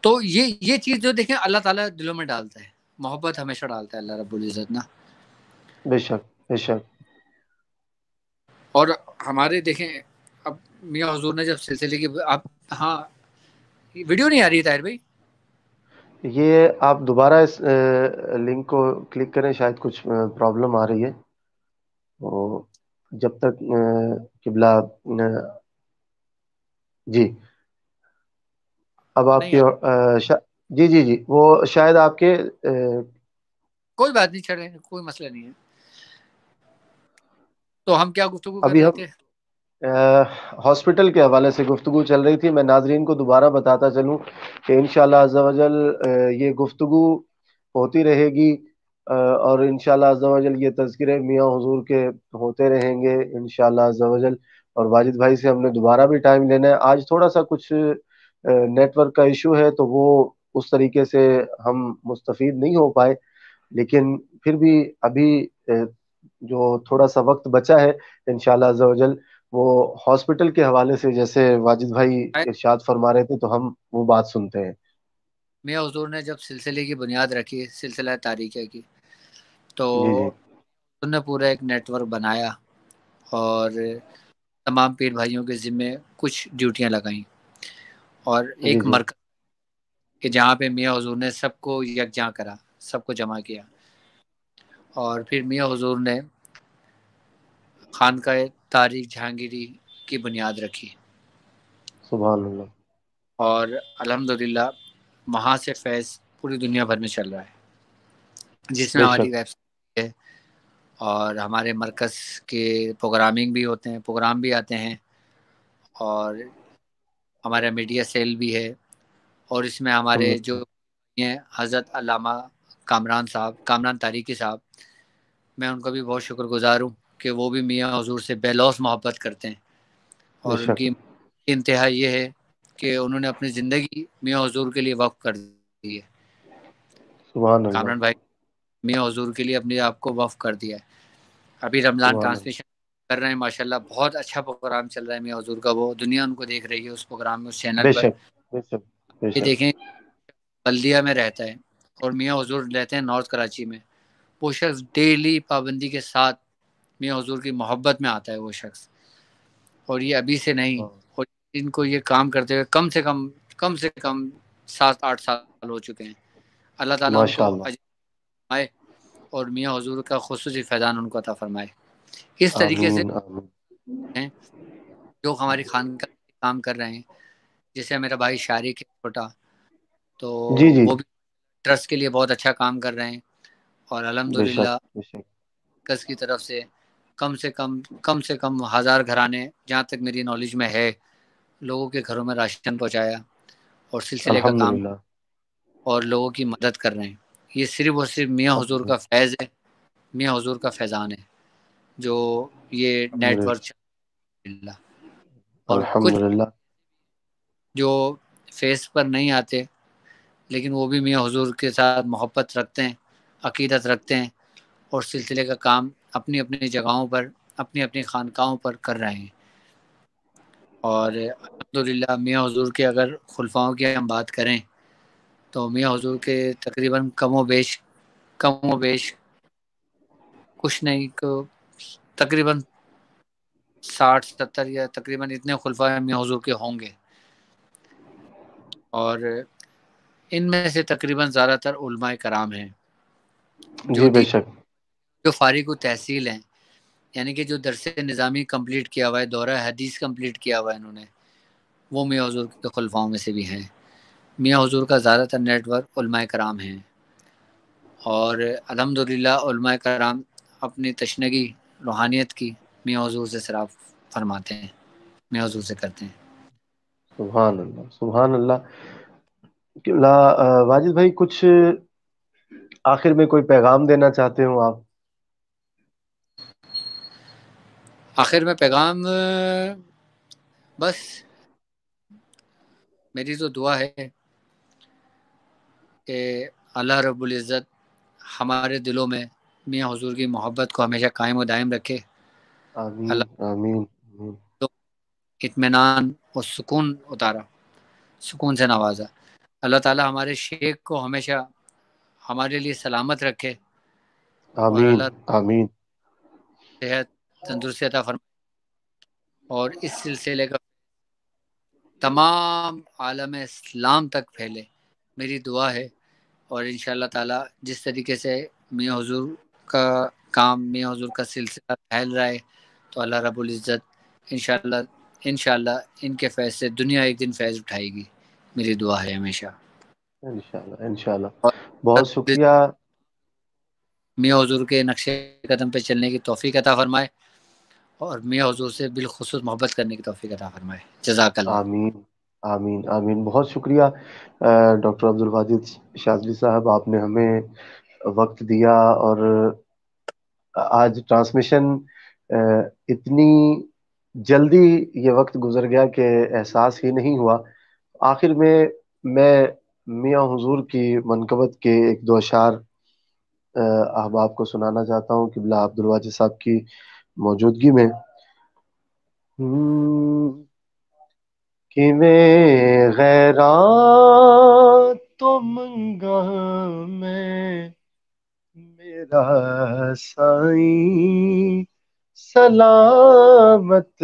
تو یہ چیز جو دیکھیں اللہ تعالیٰ دلوں میں ڈالتا ہے، محبت ہمیشہ ڈالتا ہے اللہ رب العزت نا. بے شک بے شک. اور ہمارے دیکھیں اب میاں حضور نے جب سلسلے کی آپ، ہاں ویڈیو نہیں آ رہی ہے طاہر بھائی؟ یہ آپ دوبارہ اس لنک کو کلک کریں، شاید کچھ پرابلم آ رہی ہے. تو جب تک قبلہ جی اب آپ نہیں کی آ جی جی جی وہ شاید آپ کے کوئی بات نہیں، چڑھے کوئی مسئلہ نہیں ہے. تو ہم کیا گفتگو کر ابھی رہے ہم تھے؟ ہاسپٹل کے حوالے سے گفتگو چل رہی تھی. میں ناظرین کو دوبارہ بتاتا چلوں کہ انشاءاللہ عز و جل یہ گفتگو ہوتی رہے گی، اور انشاءاللہ عز و جل یہ تذکرے میاں حضور کے ہوتے رہیں گے انشاءاللہ عز و جل. اور واجد بھائی سے ہم نے دوبارہ بھی ٹائم لینا ہے. آج تھوڑا سا کچھ نیٹ ورک کا ایشو ہے تو وہ اس طریقے سے ہم مستفید نہیں ہو پائے، لیکن پھر بھی ابھی جو تھوڑا سا وقت بچا ہے انشاءاللہ عز و جل وہ ہاسپٹل کے حوالے سے جیسے واجد بھائی ارشاد فرما رہے تھے تو ہم وہ بات سنتے ہیں. میاں حضور نے جب سلسلے کی بنیاد رکھی، سلسلہ طریقہ کی، تو جی جی انہوں نے پورا ایک نیٹ ورک بنایا اور تمام پیر بھائیوں کے ذمے کچھ ڈیوٹیاں لگائیں، اور جی ایک جی مرکز کہ جہاں پہ میاں حضور نے سب کو یکجاں کرا، سب کو جمع کیا. اور پھر میاں حضور نے خانقاہ تاریخ جہانگیری کی بنیاد رکھی، سبحان اللہ. اور الحمدللہ وہاں سے فیض پوری دنیا بھر میں چل رہا ہے، جس میں بے ہماری شک ویب سائٹ ہے اور ہمارے مرکز کے پروگرامنگ بھی ہوتے ہیں، پروگرام بھی آتے ہیں، اور ہمارا میڈیا سیل بھی ہے. اور اس میں ہمارے جو اللہ. ہیں حضرت علامہ کامران صاحب، کامران تاریخی صاحب، میں ان کا بھی بہت شکر گزار ہوں کہ وہ بھی میاں حضور سے بے لوث محبت کرتے ہیں، بے اور ان شک، کی انتہا یہ ہے کہ انہوں نے اپنی زندگی میاں حضور کے لیے وقف کر دی ہے۔ سبحان اللہ، کامران بھائی میاں حضور کے لیے اپنے آپ کو وقف کر دیا ہے۔ ابھی رمضان سبحان اللہ، ٹرانسمیشن کر رہے ہیں، ماشاءاللہ بہت اچھا پروگرام چل رہا ہے میاں حضور کا، وہ دنیا ان کو دیکھ رہی ہے اس پروگرام میں، اس چینل بے پر۔ شک، بے شک، بے یہ شک، دیکھیں بلدیہ میں رہتا ہے اور میاں حضور رہتے ہیں نارتھ کراچی میں، وہ شخص ڈیلی پابندی کے ساتھ میاں حضور کی محبت میں آتا ہے وہ شخص، اور یہ ابھی سے نہیں، اور ان کو یہ کام کرتے ہوئے کم سے کم 7-8 سال ہو چکے ہیں۔ اللہ تعالیٰ ان ماشاء کو اللہ، اجر فرمائے اور میاں حضور کا خصوصی فیضان ان کو عطا فرمائے۔ اس طریقے سے آمین، آمین، ہیں جو ہماری خانقاہ میں کام کر رہے ہیں، جیسے میرا بھائی شارق ہے چھوٹا، تو جی جی، وہ بھی ٹرسٹ کے لیے بہت اچھا کام کر رہے ہیں، اور بے شک، الحمدللہ بے شک، کس کی طرف سے کم سے کم 1000 گھرانے، جہاں تک میری نالج میں ہے، لوگوں کے گھروں میں راشن پہنچایا اور سلسلے کا کام الحمدللہ، اور لوگوں کی مدد کر رہے ہیں۔ یہ صرف اور صرف میاں حضور کا فیض ہے، میاں حضور کا فیضان ہے جو یہ نیٹ الحمدللہ، ورک چل۔ اور کچھ الحمدللہ، جو فیس پر نہیں آتے لیکن وہ بھی میاں حضور کے ساتھ محبت رکھتے ہیں، عقیدت رکھتے ہیں، اور سلسلے کا کام اپنی اپنی جگہوں پر، اپنی اپنی خانقاہوں پر کر رہے ہیں۔ اور الحمدللہ میاں حضور کے اگر خلفاؤں کی ہم بات کریں تو میاں حضور کے تقریباً کم و بیش کچھ نہیں تو تقریباً 60-70 یا تقریباً اتنے خلفاء میاں حضور کے ہوں گے، اور ان میں سے تقریباً زیادہ تر علماء کرام ہیں جو جی بے شک، جو فارغ التحصیل ہیں، یعنی کہ جو درس نظامی کمپلیٹ کیا ہوا ہے، دورہ حدیث کمپلیٹ کیا ہوا ہے انہوں نے، وہ میاں حضور کے خلفاؤں میں سے بھی ہیں۔ میاں حضور کا زیادہ تر نیٹ ورک علماء کرام ہیں، اور الحمدللہ علماء کرام اپنی تشنگی روحانیت کی میاں حضور سے سراغ فرماتے ہیں، میاں حضور سے کرتے ہیں۔ سبحان اللہ، سبحان اللہ۔ واجد بھائی، کچھ آخر میں کوئی پیغام دینا چاہتے ہوں آپ؟ آخر میں پیغام بس میری تو دعا ہے کہ اللہ رب العزت ہمارے دلوں میں میاں حضور کی محبت کو ہمیشہ قائم و دائم رکھے، آمین، اللہ آمین، آمین، کو اطمینان اور سکون اتارا، سکون سے نوازا۔ اللہ تعالی ہمارے شیخ کو ہمیشہ ہمارے لیے سلامت رکھے، اور آمین، اللہ آمین، صحت تندرستی عطا فرمائے، اور اس سلسلے کا تمام عالم اسلام تک پھیلے، میری دعا ہے۔ اور انشاءاللہ تعالی جس طریقے سے میاں حضور کا کام، میاں حضور کا سلسلہ پھیل رہا ہے، تو اللہ رب العزت انشاءاللہ ان کے فیض سے دنیا ایک دن فیض اٹھائے گی، میری دعا ہے ہمیشہ۔ انشاءاللہ، انشاءاللہ، اور بہت شکریہ۔ میاں حضور کے نقشے قدم پہ چلنے کی توفیق عطا فرمائے، اور میاں حضور سے بالخصوص محبت کرنے کی توفیق عطا فرمائے۔ جزاک اللہ۔ آمین، آمین، آمین، بہت شکریہ ڈاکٹر عبدالواجد شاذلی صاحب، آپ نے ہمیں وقت دیا، اور آج ٹرانسمیشن اتنی جلدی یہ وقت گزر گیا کہ احساس ہی نہیں ہوا۔ آخر میں میاں حضور کی منقبت کے ایک دو اشعار احباب کو سنانا چاہتا ہوں قبلہ عبدالواجد صاحب کی موجودگی میں۔ کیویں غیران تو منگا میں میرا سائیں سلامت،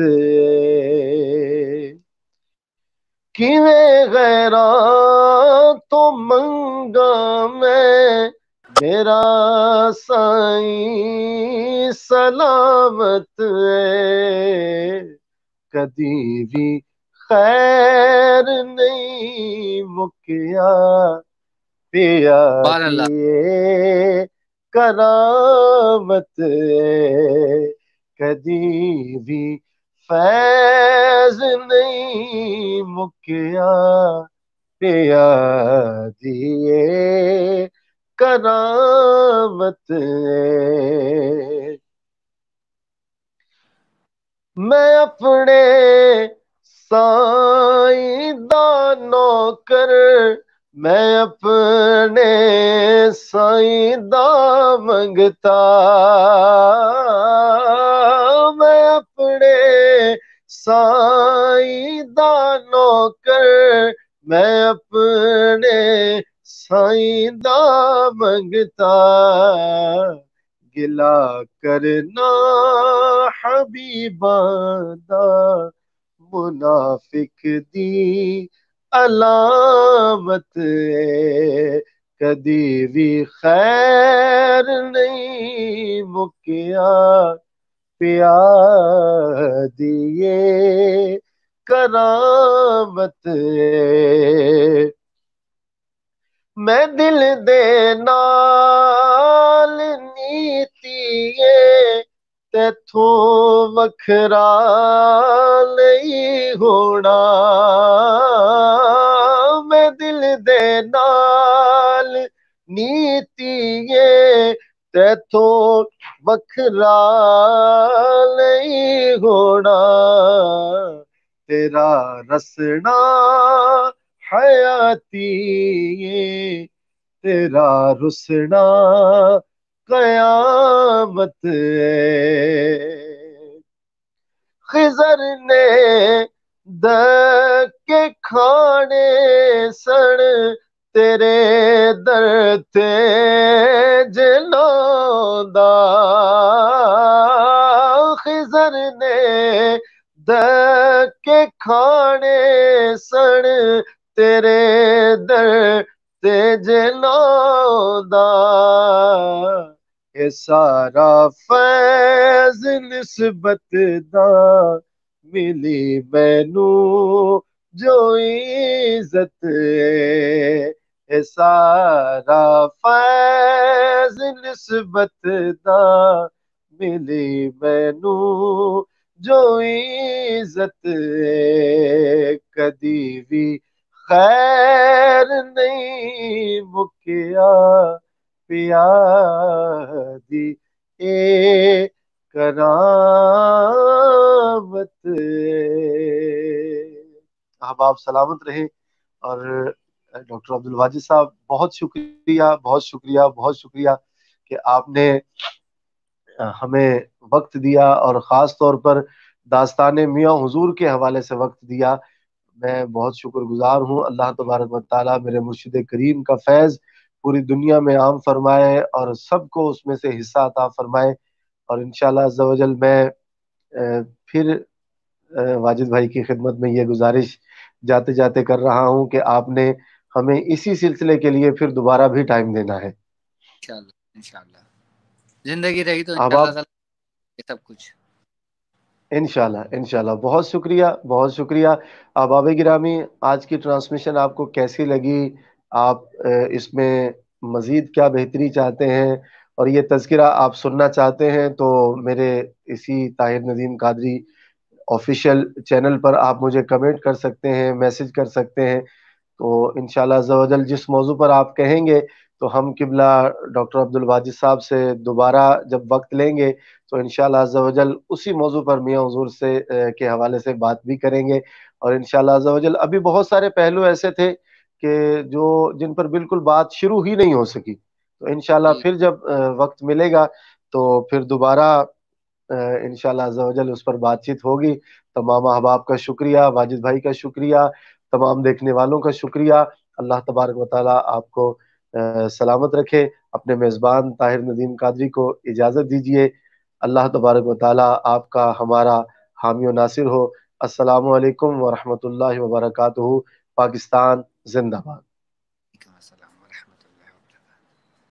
کیویں غیران تو منگا میں میرا سائیں سلامت، کدی بھی خیر نہیں مکیا پیا سبحان اللہ۔ دیے کرامت، کدی بھی فیض نہیں مکیا پیا دیے کرامت میں اپنے سائیداں نوکر میں اپنے سائیداں منگتا میں اپنے سائیداں نوکر میں اپنے سائیداں منگتا گلا کرنا حبیباں دا منافق دی علامت ہے کدی بھی خیر نہیں مکیا پیا دیے کرامت ہے میں دل دے نال نیتیے تیتھوں وکھرا نہیں ہونا میں دل دے نال نیتیے تیتھوں وکھرا نہیں ہونا تیرا رسنا حیاتی تیرا رسنا قیامت ہے خضر نے دکے کھانے سن تیرے در تے جلوندا خضر نے دکے کھانے سن تیرے در تے جلوندا اے سارا فیض نسبت دا ملی مینو جو عزت اے سارا فیض نسبت دا ملی مینو جو عزت کدی بھی خیر نہیں مکیا پیا دی اے کرامت احباب سلامت رہیں اور ڈاکٹر عبدالواجد صاحب بہت شکریہ بہت شکریہ بہت شکریہ کہ آپ نے ہمیں وقت دیا اور خاص طور پر داستان میاں حضور کے حوالے سے وقت دیا میں بہت شکر گزار ہوں اللہ تبارک و تعالیٰ میرے مرشد کریم کا فیض پوری دنیا میں عام فرمائے اور سب کو اس میں سے حصہ عطا فرمائے اور انشاءاللہ عز و جل میں پھر واجد بھائی کی خدمت میں یہ گزارش جاتے جاتے کر رہا ہوں کہ آپ نے ہمیں اسی سلسلے کے لیے پھر دوبارہ بھی ٹائم دینا ہے انشاءاللہ زندگی رہی تو اب آپ انشاءاللہ سب کچھ انشاءاللہ بہت شکریہ احباب گرامی آج کی ٹرانسمیشن آپ کو کیسی لگی آپ اس میں مزید کیا بہتری چاہتے ہیں اور یہ تذکرہ آپ سننا چاہتے ہیں تو میرے اسی طاہر ندیم قادری آفیشیل چینل پر آپ مجھے کمنٹ کر سکتے ہیں میسج کر سکتے ہیں تو انشاءاللہ عز و جل جس موضوع پر آپ کہیں گے تو ہم قبلہ ڈاکٹر عبدالواجد صاحب سے دوبارہ جب وقت لیں گے تو انشاءاللہ عز و جل اسی موضوع پر میاں حضور سے کے حوالے سے بات بھی کریں گے اور انشاءاللہ عز و جل ابھی بہت سارے پہلو ایسے تھے کہ جن پر بالکل بات شروع ہی نہیں ہو سکی تو انشاءاللہ پھر جب وقت ملے گا تو پھر دوبارہ انشاءاللہ عز و جل اس پر بات چیت ہوگی تمام احباب کا شکریہ واجد بھائی کا شکریہ تمام دیکھنے والوں کا شکریہ اللہ تبارک و تعالیٰ آپ کو سلامت رکھے اپنے میزبان طاہر ندیم قادری کو اجازت دیجیے اللہ تبارک و تعالیٰ آپ کا ہمارا حامی و ناصر ہو السلام علیکم ورحمۃ اللہ وبرکاتہ پاکستان زندہ باد